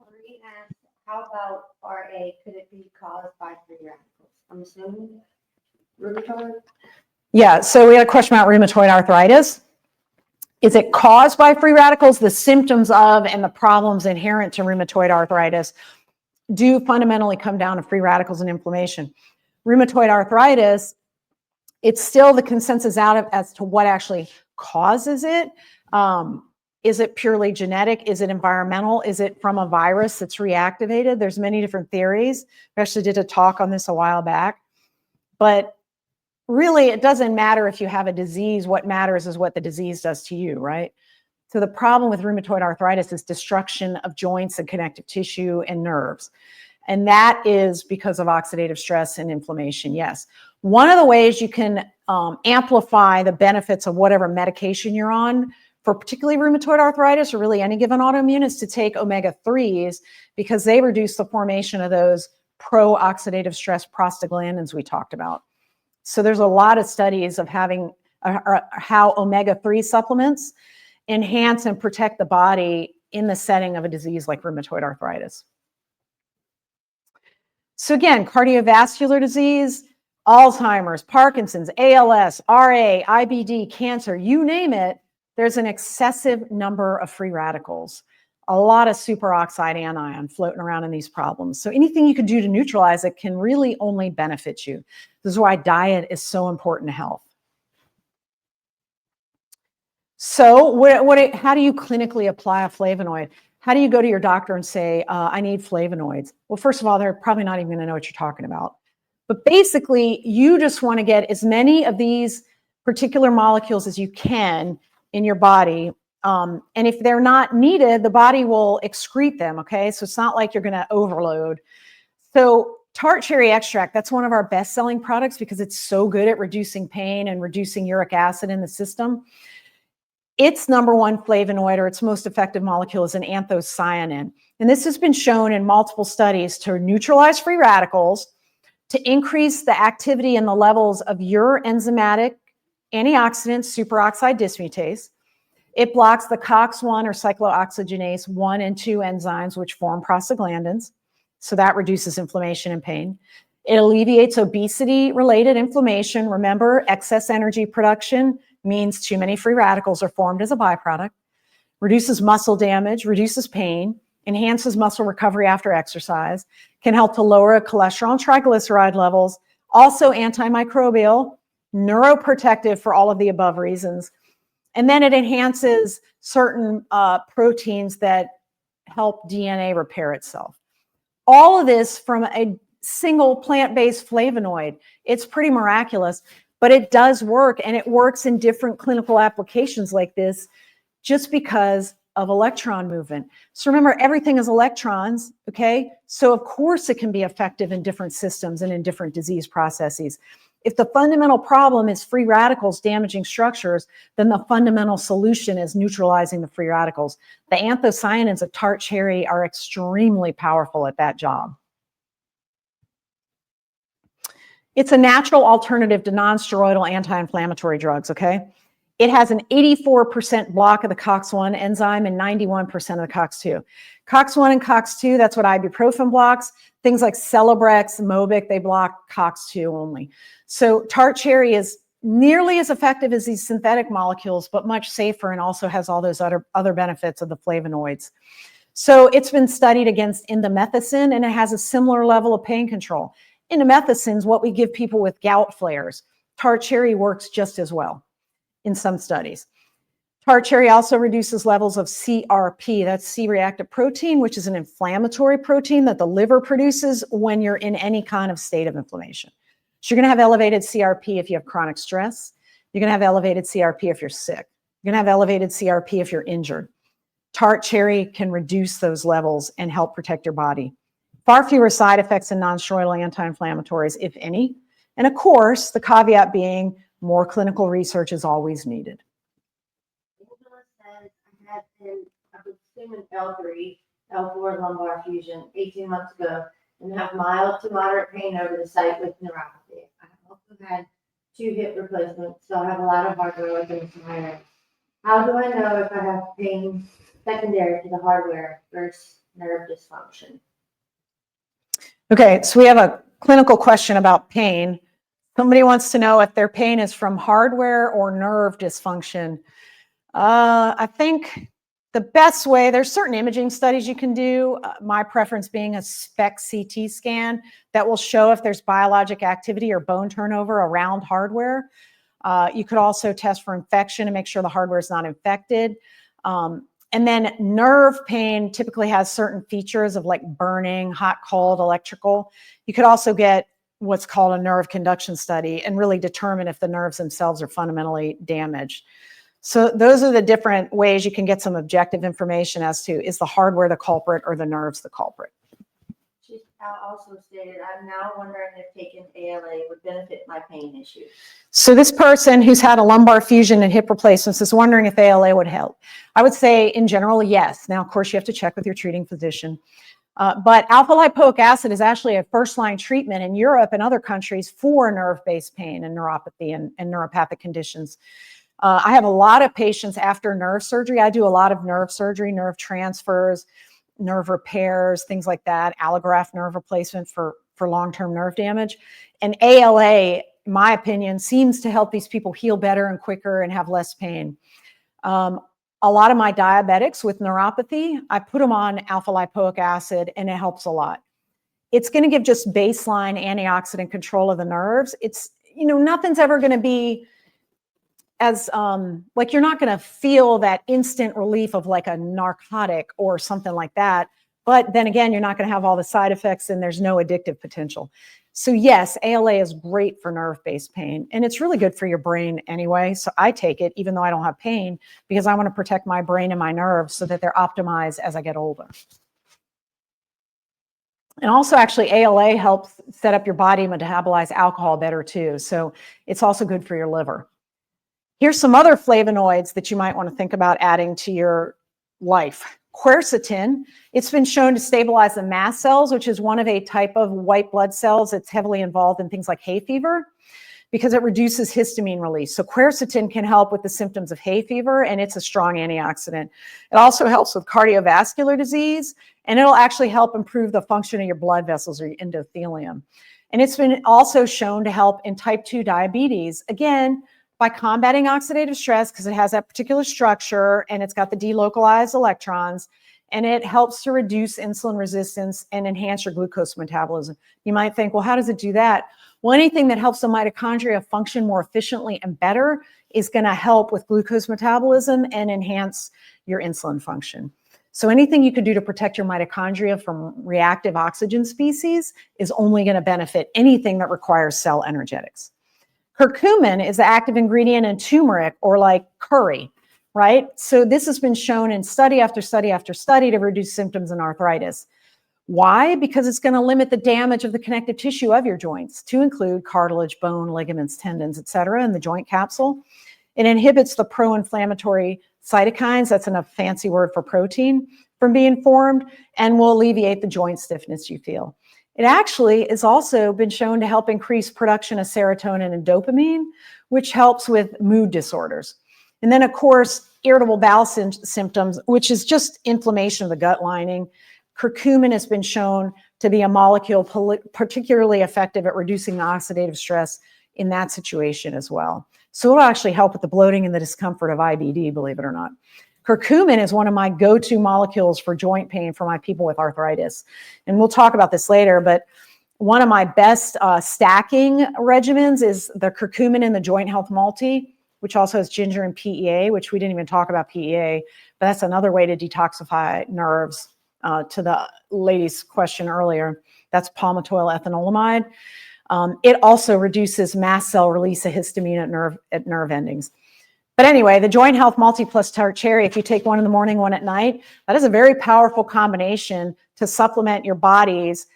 Marie asked, how about RA? Could it be caused by free radicals? I'm assuming rheumatoid? Yeah, so we had a question about rheumatoid arthritis. Is it caused by free radicals? The symptoms of and the problems inherent to rheumatoid arthritis do fundamentally come down to free radicals and inflammation. Rheumatoid arthritis, it's still the consensus out as to what actually causes it. Is it purely genetic? Is it environmental? Is it from a virus that's reactivated? There's many different theories. We actually did a talk on this a while back. But really, it doesn't matter if you have a disease. What matters is what the disease does to you, right? So the problem with rheumatoid arthritis is destruction of joints and connective tissue and nerves. And that is because of oxidative stress and inflammation, yes. One of the ways you can amplify the benefits of whatever medication you're on for particularly rheumatoid arthritis or really any given autoimmune is to take omega-3s because they reduce the formation of those pro-oxidative stress prostaglandins we talked about. So there's a lot of studies of having how omega-3 supplements enhance and protect the body in the setting of a disease like rheumatoid arthritis. So again, cardiovascular disease, Alzheimer's, Parkinson's, ALS, RA, IBD, cancer, you name it, there's an excessive number of free radicals. a lot of superoxide anion floating around in these problems. So anything you can do to neutralize it can really only benefit you. This is why diet is so important to health. So how do you clinically apply a flavonoid? How do you go to your doctor and say, I need flavonoids? Well, first of all, they're probably not even going to know what you're talking about. But basically, you just want to get as many of these particular molecules as you can in your body. And if they're not needed, the body will excrete them, okay? So it's not like you're going to overload. So tart cherry extract, that's one of our best-selling products because it's so good at reducing pain and reducing uric acid in the system. Its number one flavonoid, or its most effective molecule, is an anthocyanin. And this has been shown in multiple studies to neutralize free radicals, to increase the activity and the levels of your enzymatic antioxidant superoxide dismutase. It blocks the COX-1 or cyclooxygenase 1 and 2 enzymes, which form prostaglandins. So that reduces inflammation and pain. It alleviates obesity-related inflammation. Remember, excess energy production means too many free radicals are formed as a byproduct. Reduces muscle damage, reduces pain, enhances muscle recovery after exercise, can help to lower cholesterol and triglyceride levels, also antimicrobial, neuroprotective for all of the above reasons. And then it enhances certain proteins that help DNA repair itself. All of this from a single plant-based flavonoid. It's pretty miraculous, but it does work, and it works in different clinical applications like this just because of electron movement. So remember, everything is electrons, okay? So of course it can be effective in different systems and in different disease processes. If the fundamental problem is free radicals damaging structures, then the fundamental solution is neutralizing the free radicals. The anthocyanins of tart cherry are extremely powerful at that job. It's a natural alternative to non-steroidal anti-inflammatory drugs, okay? It has an 84% block of the COX-1 enzyme and 91% of the COX-2. COX-1 and COX-2, that's what ibuprofen blocks. Things like Celebrex, Mobic, they block COX-2 only. So tart cherry is nearly as effective as these synthetic molecules, but much safer and also has all those other benefits of the flavonoids. So it's been studied against indomethacin, and it has a similar level of pain control. Indomethacin is what we give people with gout flares. Tart cherry works just as well in some studies. Tart cherry also reduces levels of CRP, that's C-reactive protein, which is an inflammatory protein that the liver produces when you're in any kind of state of inflammation. So you're going to have elevated CRP if you have chronic stress. You're going to have elevated CRP if you're sick. You're going to have elevated CRP if you're injured. Tart cherry can reduce those levels and help protect your body. Far fewer side effects than non-steroidal anti-inflammatories, if any. And of course, the caveat being more clinical research is always needed. Angela says, I was assuming L3, L4 lumbar fusion 18 months ago and have mild to moderate pain over the site with neuropathy. I have also had 2 hip replacements, so I have a lot of hardware within my area. How do I know if I have pain secondary to the hardware versus nerve dysfunction? Okay, so we have a clinical question about pain. Somebody wants to know if their pain is from hardware or nerve dysfunction. I think the best way, there's certain imaging studies you can do, my preference being a SPECT CT scan that will show if there's biologic activity or bone turnover around hardware. You could also test for infection and make sure the hardware is not infected. And then nerve pain typically has certain features of like burning, hot, cold, electrical. You could also get what's called a nerve conduction study and really determine if the nerves themselves are fundamentally damaged. So those are the different ways you can get some objective information as to, is the hardware the culprit or the nerves the culprit? She also stated, I'm now wondering if taking ALA would benefit my pain issue. So this person who's had a lumbar fusion and hip replacements is wondering if ALA would help. I would say in general, yes. Now, of course, you have to check with your treating physician. But alpha lipoic acid is actually a first-line treatment in Europe and other countries for nerve-based pain and neuropathy and neuropathic conditions. I have a lot of patients after nerve surgery. I do a lot of nerve surgery, nerve transfers, nerve repairs, things like that, allograft nerve replacement for long-term nerve damage. And ALA, in my opinion, seems to help these people heal better and quicker and have less pain. a lot of my diabetics with neuropathy, I put them on alpha lipoic acid and it helps a lot. It's going to give just baseline antioxidant control of the nerves. It's, nothing's ever going to be as like, you're not going to feel that instant relief of like a narcotic or something like that. But then again, you're not going to have all the side effects and there's no addictive potential. So yes, ALA is great for nerve-based pain and it's really good for your brain anyway. So I take it even though I don't have pain because I want to protect my brain and my nerves so that they're optimized as I get older. And also actually ALA helps set up your body to metabolize alcohol better too. So it's also good for your liver. Here's some other flavonoids that you might want to think about adding to your life. Quercetin, it's been shown to stabilize the mast cells, which is one of a type of white blood cells that's heavily involved in things like hay fever because it reduces histamine release. So quercetin can help with the symptoms of hay fever and it's a strong antioxidant. It also helps with cardiovascular disease and it'll actually help improve the function of your blood vessels or your endothelium. And it's been also shown to help in type 2 diabetes, again, by combating oxidative stress because it has that particular structure and it's got the delocalized electrons and it helps to reduce insulin resistance and enhance your glucose metabolism. You might think, well, how does it do that? Well, anything that helps the mitochondria function more efficiently and better is going to help with glucose metabolism and enhance your insulin function. So anything you could do to protect your mitochondria from reactive oxygen species is only going to benefit anything that requires cell energetics. Curcumin is the active ingredient in turmeric or like curry, right? So this has been shown in study after study after study to reduce symptoms in arthritis. Why? Because it's going to limit the damage of the connective tissue of your joints to include cartilage, bone, ligaments, tendons, etc. in the joint capsule. It inhibits the pro-inflammatory cytokines, that's a fancy word for protein, from being formed and will alleviate the joint stiffness you feel. It actually has also been shown to help increase production of serotonin and dopamine, which helps with mood disorders. And then, of course, irritable bowel symptoms, which is just inflammation of the gut lining. Curcumin has been shown to be a molecule particularly effective at reducing the oxidative stress in that situation as well. So it'll actually help with the bloating and the discomfort of IBD, believe it or not. Curcumin is one of my go-to molecules for joint pain for my people with arthritis. And we'll talk about this later, but one of my best stacking regimens is the curcumin in the Joint Health Multi, which also has ginger and PEA, which we didn't even talk about PEA, but that's another way to detoxify nerves. To the lady's question earlier, that's palmitoyl ethanolamide. It also reduces mast cell release of histamine at nerve endings. But anyway, the Joint Health Multi plus Tart Cherry, if you take one in the morning, one at night, that is a very powerful combination to supplement your body's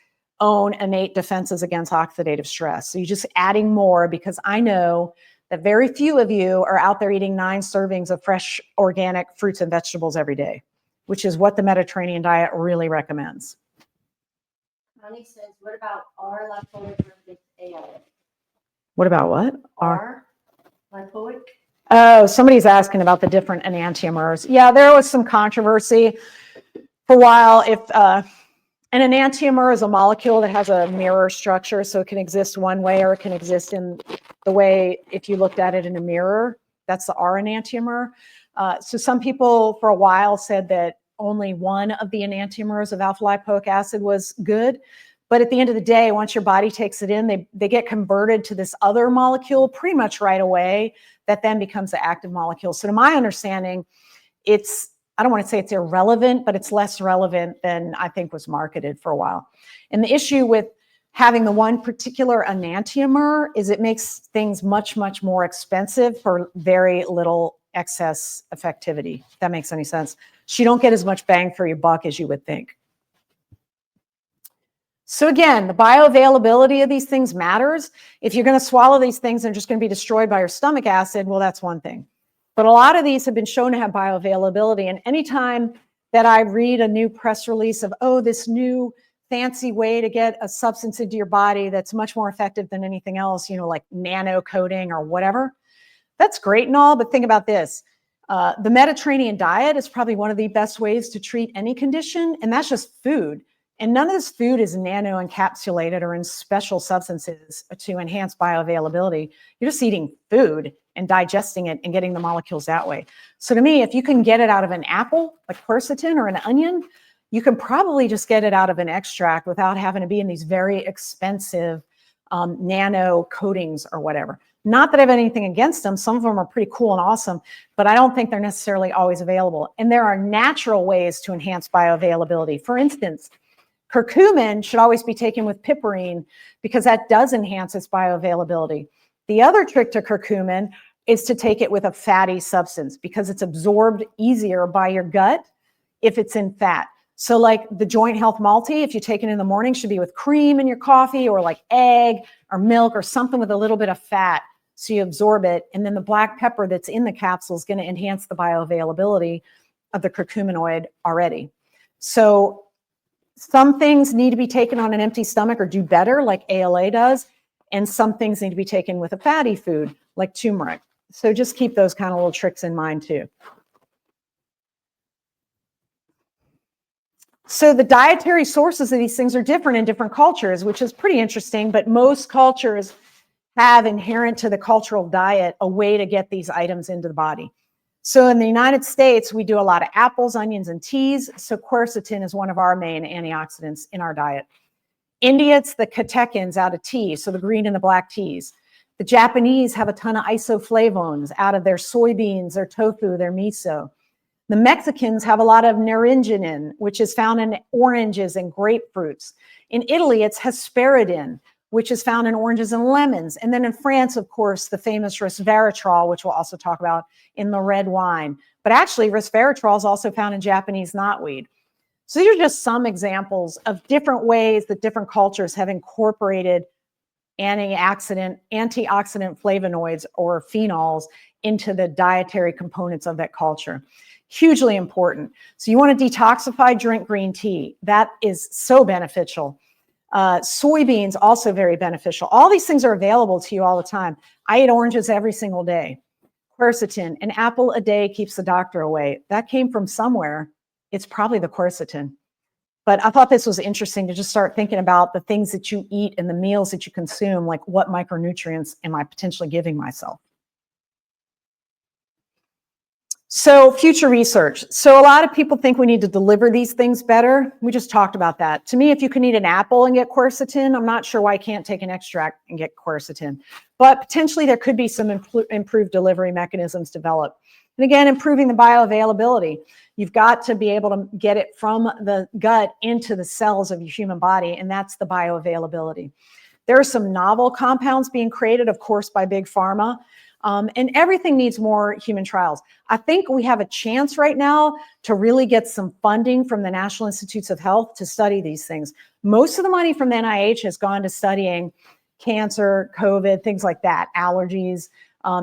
own innate defenses against oxidative stress. So you're just adding more because I know that very few of you are out there eating 9 servings of fresh organic fruits and vegetables every day, which is what the Mediterranean diet really recommends. Connie says, what about R lipoic versus ALA? What about what? R lipoic? Oh, somebody's asking about the different enantiomers. Yeah, there was some controversy for a while. If an enantiomer is a molecule that has a mirror structure, so it can exist one way or it can exist in the way if you looked at it in a mirror. That's the R enantiomer. So some people for a while said that only one of the enantiomers of alpha lipoic acid was good. But at the end of the day, once your body takes it in, they get converted to this other molecule pretty much right away that then becomes the active molecule. So to my understanding, I don't want to say it's irrelevant, but it's less relevant than I think was marketed for a while. And the issue with having the one particular enantiomer is it makes things much, much more expensive for very little excess effectivity, if that makes any sense. So you don't get as much bang for your buck as you would think. So again, the bioavailability of these things matters. If you're going to swallow these things and just going to be destroyed by your stomach acid, well, that's one thing. But a lot of these have been shown to have bioavailability. And anytime that I read a new press release of, oh, this new fancy way to get a substance into your body that's much more effective than anything else, like nano coating or whatever, that's great and all, but think about this. The Mediterranean diet is probably one of the best ways to treat any condition, and that's just food. And none of this food is nano encapsulated or in special substances to enhance bioavailability. You're just eating food and digesting it and getting the molecules that way. So to me, if you can get it out of an apple, like quercetin, or an onion, you can probably just get it out of an extract without having to be in these very expensive nano coatings or whatever. Not that I have anything against them. Some of them are pretty cool and awesome, but I don't think they're necessarily always available. And there are natural ways to enhance bioavailability. For instance, curcumin should always be taken with piperine because that does enhance its bioavailability. The other trick to curcumin is to take it with a fatty substance because it's absorbed easier by your gut if it's in fat. So like the Joint Health Multi, if you take it in the morning, should be with cream in your coffee or like egg or milk or something with a little bit of fat so you absorb it. And then the black pepper that's in the capsule is going to enhance the bioavailability of the curcuminoid already. So some things need to be taken on an empty stomach or do better like ALA does. And some things need to be taken with a fatty food like turmeric. So just keep those kind of little tricks in mind too. So the dietary sources of these things are different in different cultures, which is pretty interesting, but most cultures have inherent to the cultural diet a way to get these items into the body. So in the United States, we do a lot of apples, onions, and teas. So quercetin is one of our main antioxidants in our diet. India, it's the catechins out of tea, so the green and the black teas. The Japanese have a ton of isoflavones out of their soybeans, their tofu, their miso. The Mexicans have a lot of naringenin, which is found in oranges and grapefruits. In Italy, it's hesperidin, which is found in oranges and lemons. And then in France, of course, the famous resveratrol, which we'll also talk about in the red wine. But actually, resveratrol is also found in Japanese knotweed. So these are just some examples of different ways that different cultures have incorporated antioxidant flavonoids or phenols into the dietary components of that culture. Hugely important. So you want to detoxify, drink green tea. That is so beneficial. Soybeans, also very beneficial. All these things are available to you all the time. I eat oranges every single day. Quercetin, an apple a day keeps the doctor away. That came from somewhere. It's probably the quercetin. But I thought this was interesting to just start thinking about the things that you eat and the meals that you consume, like what micronutrients am I potentially giving myself? So future research. So a lot of people think we need to deliver these things better. We just talked about that. To me, if you can eat an apple and get quercetin, I'm not sure why I can't take an extract and get quercetin. But potentially there could be some improved delivery mechanisms developed. And again, improving the bioavailability. You've got to be able to get it from the gut into the cells of your human body, and that's the bioavailability. There are some novel compounds being created, of course, by Big Pharma. And everything needs more human trials. I think we have a chance right now to really get some funding from the National Institutes of Health to study these things. Most of the money from the NIH has gone to studying cancer, COVID, things like that, allergies,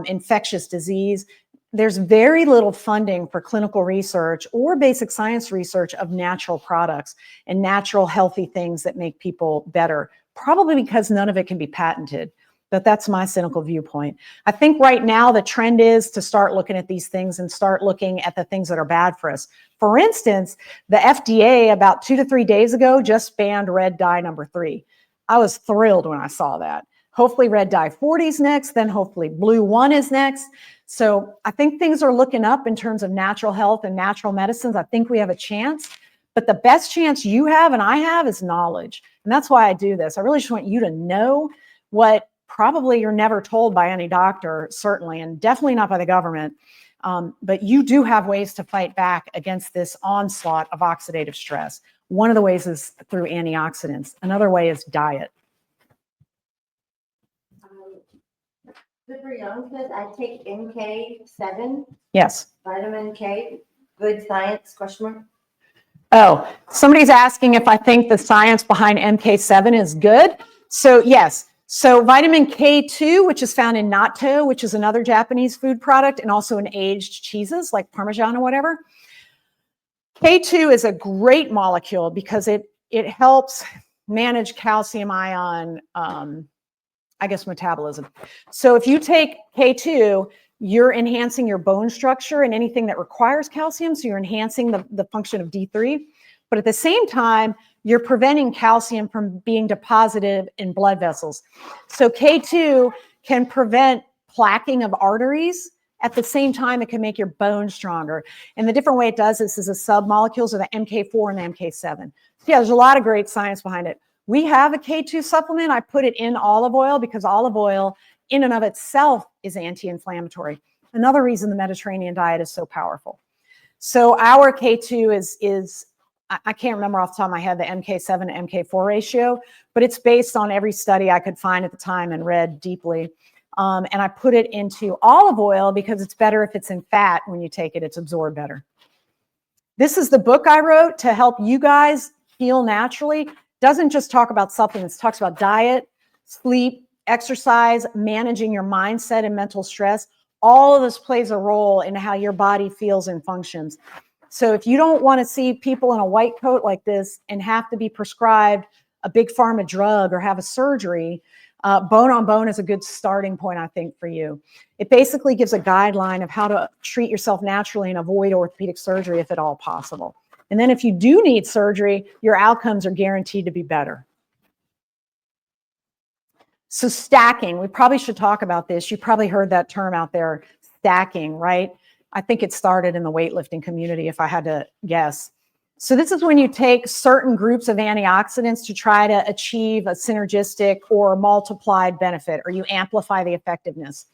infectious disease. There's very little funding for clinical research or basic science research of natural products and natural healthy things that make people better, probably because none of it can be patented. But that's my cynical viewpoint. I think right now the trend is to start looking at these things and start looking at the things that are bad for us. For instance, the FDA about 2 to 3 days ago just banned red dye number 3. I was thrilled when I saw that. Hopefully red dye 40 is next, then hopefully blue 1 is next. So I think things are looking up in terms of natural health and natural medicines. I think we have a chance. But the best chance you have and I have is knowledge. And that's why I do this. I really just want you to know what probably you're never told by any doctor, certainly, and definitely not by the government. But you do have ways to fight back against this onslaught of oxidative stress. One of the ways is through antioxidants. Another way is diet. Super Young says, I take MK7, Yes. vitamin K, good science, question mark. Oh, somebody's asking if I think the science behind MK7 is good. So yes. So vitamin K2, which is found in natto, which is another Japanese food product, and also in aged cheeses like Parmesan or whatever. K2 is a great molecule because it helps manage calcium ion, metabolism. So if you take K2, you're enhancing your bone structure and anything that requires calcium. So you're enhancing the function of D3. But at the same time, you're preventing calcium from being deposited in blood vessels. So K2 can prevent plaquing of arteries. At the same time, it can make your bone stronger. And the different way it does this is the submolecules of the MK4 and the MK7. So yeah, there's a lot of great science behind it. We have a K2 supplement. I put it in olive oil because olive oil in and of itself is anti-inflammatory. Another reason the Mediterranean diet is so powerful. So our K2 is I can't remember off the top of my head the MK7 to MK4 ratio, but it's based on every study I could find at the time and read deeply. And I put it into olive oil because it's better if it's in fat. When you take it, it's absorbed better. This is the book I wrote to help you guys heal naturally. Doesn't just talk about supplements, talks about diet, sleep, exercise, managing your mindset and mental stress. All of this plays a role in how your body feels and functions. So if you don't want to see people in a white coat like this and have to be prescribed a big pharma drug or have a surgery, Bone on Bone is a good starting point, I think, for you. It basically gives a guideline of how to treat yourself naturally and avoid orthopedic surgery if at all possible. And then if you do need surgery, your outcomes are guaranteed to be better. So stacking, we probably should talk about this. You probably heard that term out there, stacking, right? I think it started in the weightlifting community, if I had to guess. So this is when you take certain groups of antioxidants to try to achieve a synergistic or multiplied benefit, or you amplify the effectiveness.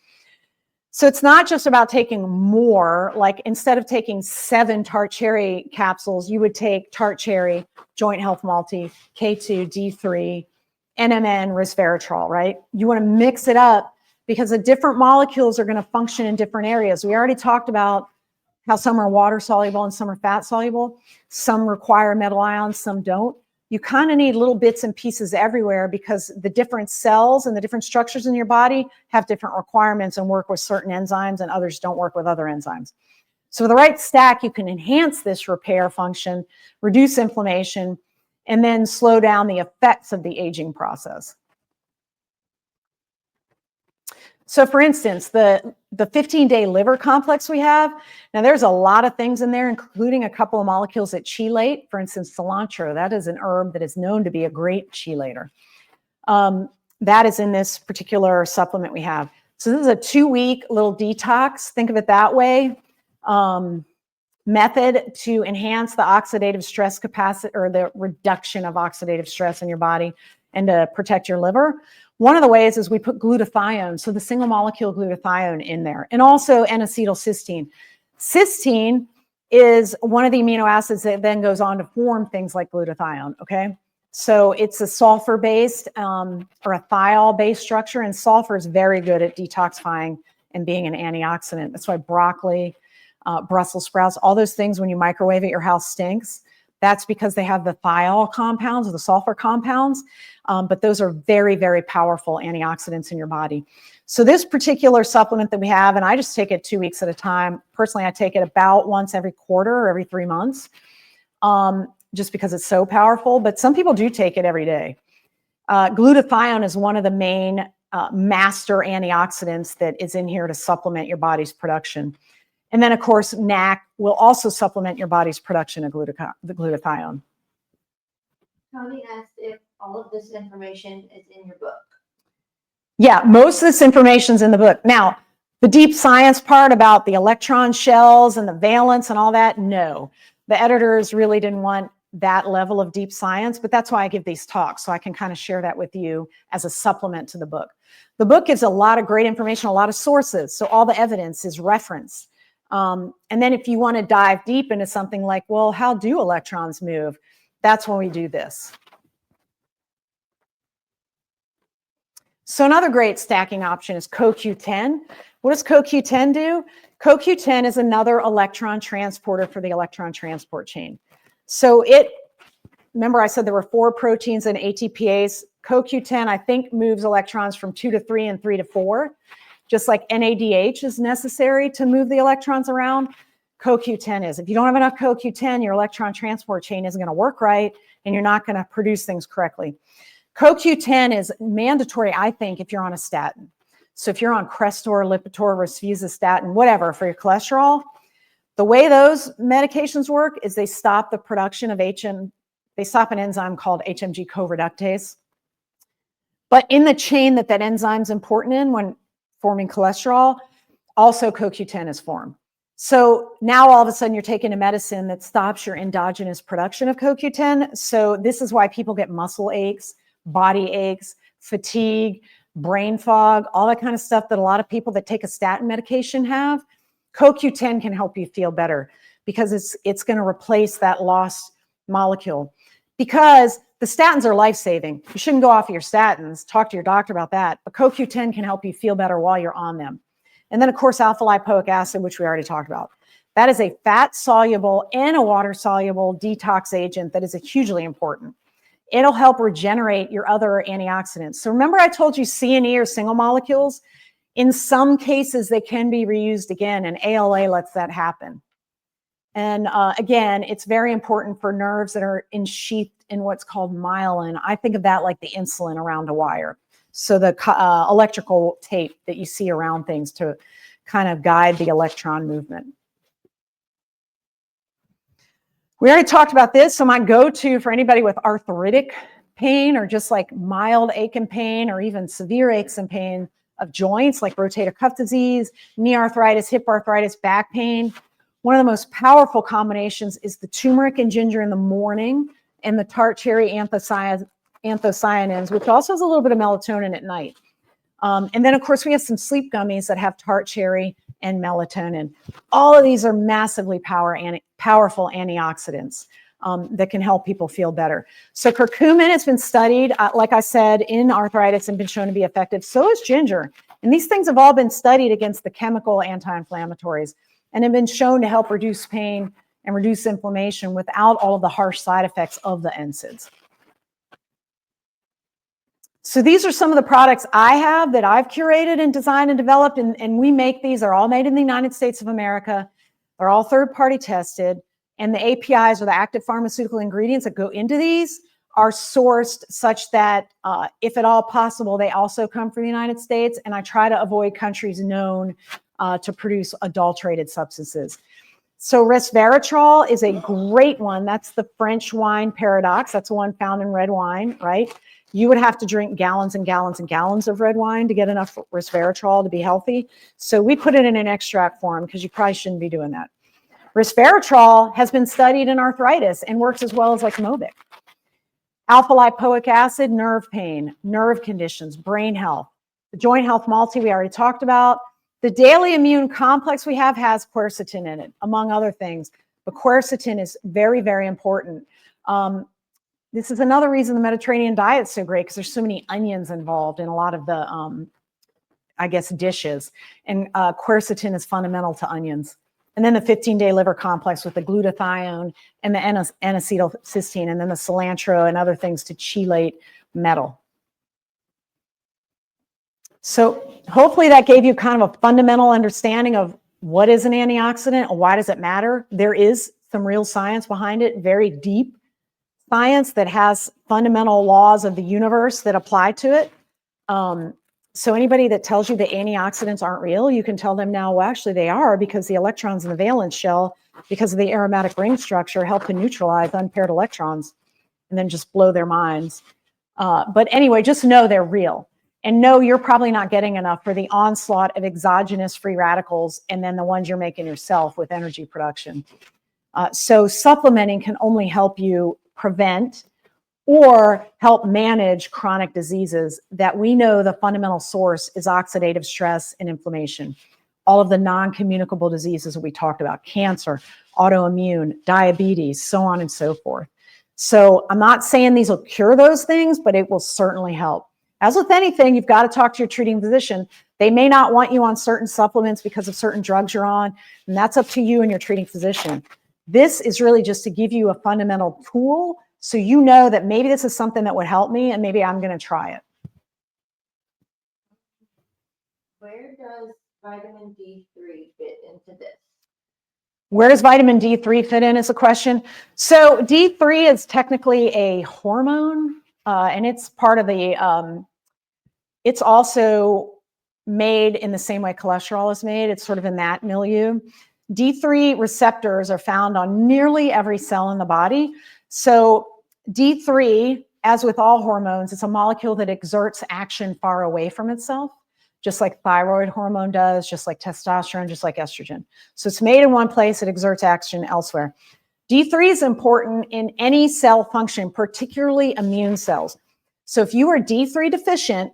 So it's not just about taking more, like instead of taking 7 tart cherry capsules, you would take tart cherry, joint health multi, K2, D3, NMN, resveratrol, right? You want to mix it up because the different molecules are going to function in different areas. We already talked about how some are water soluble and some are fat soluble. Some require metal ions, some don't. You kind of need little bits and pieces everywhere because the different cells and the different structures in your body have different requirements and work with certain enzymes, and others don't work with other enzymes. So with the right stack, you can enhance this repair function, reduce inflammation, and then slow down the effects of the aging process. So for instance, the 15-day liver complex we have, now there's a lot of things in there, including a couple of molecules that chelate. For instance, cilantro, that is an herb that is known to be a great chelator. That is in this particular supplement we have. So this is a 2-week little detox, think of it that way, method to enhance the oxidative stress capacity or the reduction of oxidative stress in your body and to protect your liver. One of the ways is we put glutathione, so the single molecule glutathione in there, and also N-acetylcysteine. Cysteine is one of the amino acids that then goes on to form things like glutathione, okay? So it's a sulfur-based or a thiol-based structure, and sulfur is very good at detoxifying and being an antioxidant. That's why broccoli, Brussels sprouts, all those things when you microwave at your house stinks. That's because they have the thiol compounds or the sulfur compounds, but those are very, very powerful antioxidants in your body. So this particular supplement that we have, and I just take it 2 weeks at a time. Personally, I take it about once every quarter or every 3 months, just because it's so powerful, but some people do take it every day. Glutathione is one of the main master antioxidants that is in here to supplement your body's production. And then, of course, NAC will also supplement your body's production of the glutathione. Tony asked if all of this information is in your book. Yeah, most of this information is in the book. Now, the deep science part about the electron shells and the valence and all that, no. The editors really didn't want that level of deep science, but that's why I give these talks, so I can kind of share that with you as a supplement to the book. The book gives a lot of great information, a lot of sources, so all the evidence is referenced. And then if you want to dive deep into something like, well, how do electrons move? That's when we do this. So another great stacking option is CoQ10. What does CoQ10 do? CoQ10 is another electron transporter for the electron transport chain. So remember I said there were 4 proteins and ATPase. CoQ10, I think, moves electrons from 2 to 3 and 3 to 4. Just like NADH is necessary to move the electrons around, CoQ10 is. If you don't have enough CoQ10, your electron transport chain isn't going to work right, and you're not going to produce things correctly. CoQ10 is mandatory, I think, if you're on a statin. So if you're on Crestor, Lipitor, Rosuvastatin, whatever, for your cholesterol, the way those medications work is they stop the production of they stop an enzyme called HMG coreductase. But in the chain that enzyme's important in, when forming cholesterol, also CoQ10 is formed. So now all of a sudden you're taking a medicine that stops your endogenous production of CoQ10. So this is why people get muscle aches, body aches, fatigue, brain fog, all that kind of stuff that a lot of people that take a statin medication have. CoQ10 can help you feel better because it's going to replace that lost molecule. Because the statins are life-saving. You shouldn't go off of your statins. Talk to your doctor about that. But CoQ10 can help you feel better while you're on them. And then, of course, alpha lipoic acid, which we already talked about. That is a fat-soluble and a water-soluble detox agent that is hugely important. It'll help regenerate your other antioxidants. So remember I told you C and E are single molecules? In some cases, they can be reused again, and ALA lets that happen. And again, it's very important for nerves that are ensheathed in what's called myelin. I think of that like the insulin around a wire. So the electrical tape that you see around things to kind of guide the electron movement. We already talked about this. So my go-to for anybody with arthritic pain or just like mild ache and pain or even severe aches and pain of joints like rotator cuff disease, knee arthritis, hip arthritis, back pain. One of the most powerful combinations is the turmeric and ginger in the morning and the tart cherry anthocyanins, which also has a little bit of melatonin at night. And then, of course, we have some sleep gummies that have tart cherry and melatonin. All of these are massively powerful antioxidants that can help people feel better. So curcumin has been studied, like I said, in arthritis and been shown to be effective. So is ginger. And these things have all been studied against the chemical anti-inflammatories and have been shown to help reduce pain and reduce inflammation without all of the harsh side effects of the NSAIDs. So these are some of the products I have that I've curated and designed and developed, and we make these. They're all made in the United States of America. They're all third-party tested, and the APIs or the active pharmaceutical ingredients that go into these are sourced such that, if at all possible, they also come from the United States, and I try to avoid countries known to produce adulterated substances. So resveratrol is a great one. That's the French wine paradox. That's the one found in red wine, right? You would have to drink gallons and gallons and gallons of red wine to get enough resveratrol to be healthy. So we put it in an extract form because you probably shouldn't be doing that. Resveratrol has been studied in arthritis and works as well as like Mobic. Alpha lipoic acid, nerve pain, nerve conditions, brain health. The joint health multi we already talked about. The daily immune complex we have has quercetin in it, among other things. But quercetin is very, very important. This is another reason the Mediterranean diet is so great because there's so many onions involved in a lot of the, I guess, dishes. And quercetin is fundamental to onions. And then the 15-day liver complex with the glutathione and the N-acetylcysteine, and then the cilantro and other things to chelate metal. So hopefully that gave you kind of a fundamental understanding of what is an antioxidant and why does it matter. There is some real science behind it, very deep science that has fundamental laws of the universe that apply to it. So anybody that tells you that antioxidants aren't real, you can tell them now, well, actually they are, because the electrons in the valence shell, because of the aromatic ring structure, help to neutralize unpaired electrons and then just blow their minds. But anyway, just know they're real. And no, you're probably not getting enough for the onslaught of exogenous free radicals and then the ones you're making yourself with energy production. So supplementing can only help you prevent or help manage chronic diseases that we know the fundamental source is oxidative stress and inflammation. All of the non-communicable diseases that we talked about, cancer, autoimmune, diabetes, so on and so forth. So I'm not saying these will cure those things, but it will certainly help. As with anything, you've got to talk to your treating physician. They may not want you on certain supplements because of certain drugs you're on, and that's up to you and your treating physician. This is really just to give you a fundamental tool so you know that maybe this is something that would help me and maybe I'm going to try it. Where does vitamin D3 fit into this? Where does vitamin D3 fit in is a question. So D3 is technically a hormone, and it's part of the, it's also made in the same way cholesterol is made. It's sort of in that milieu. D3 receptors are found on nearly every cell in the body. So D3, as with all hormones, it's a molecule that exerts action far away from itself. just like thyroid hormone does, just like testosterone, just like estrogen. So it's made in one place, it exerts action elsewhere. D3 is important in any cell function, particularly immune cells. So if you are D3 deficient,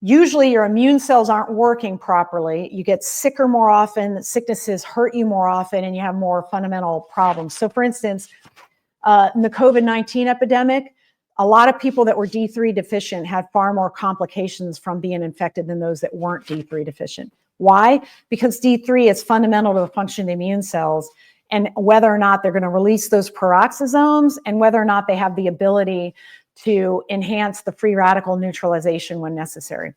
usually your immune cells aren't working properly. You get sicker more often, sicknesses hurt you more often, and you have more fundamental problems. So for instance, in the COVID-19 epidemic, a lot of people that were D3 deficient had far more complications from being infected than those that weren't D3 deficient. Why? Because D3 is fundamental to the function of the immune cells, and whether or not they're going to release those peroxisomes and whether or not they have the ability to enhance the free radical neutralization when necessary.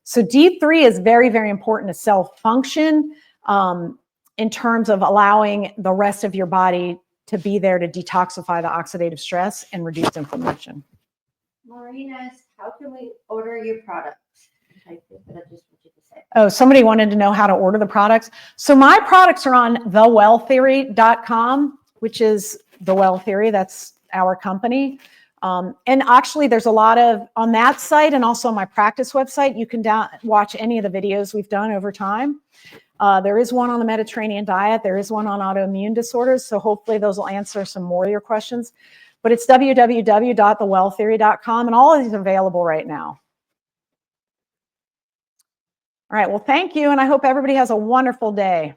So D3 is very, very important to cell function in terms of allowing the rest of your body to be there to detoxify the oxidative stress and reduce inflammation. Maureen asked, how can we order your products? I think that I just want you to say. Oh, somebody wanted to know how to order the products. So my products are on thewelltheory.com, which is The Well Theory. That's our company. And actually, there's a lot of, on that site and also on my practice website, you can watch any of the videos we've done over time. There is one on the Mediterranean diet. There is one on autoimmune disorders. So hopefully those will answer some more of your questions. But it's www.thewelltheory.com, and all of these are available right now. All right, well, thank you, and I hope everybody has a wonderful day.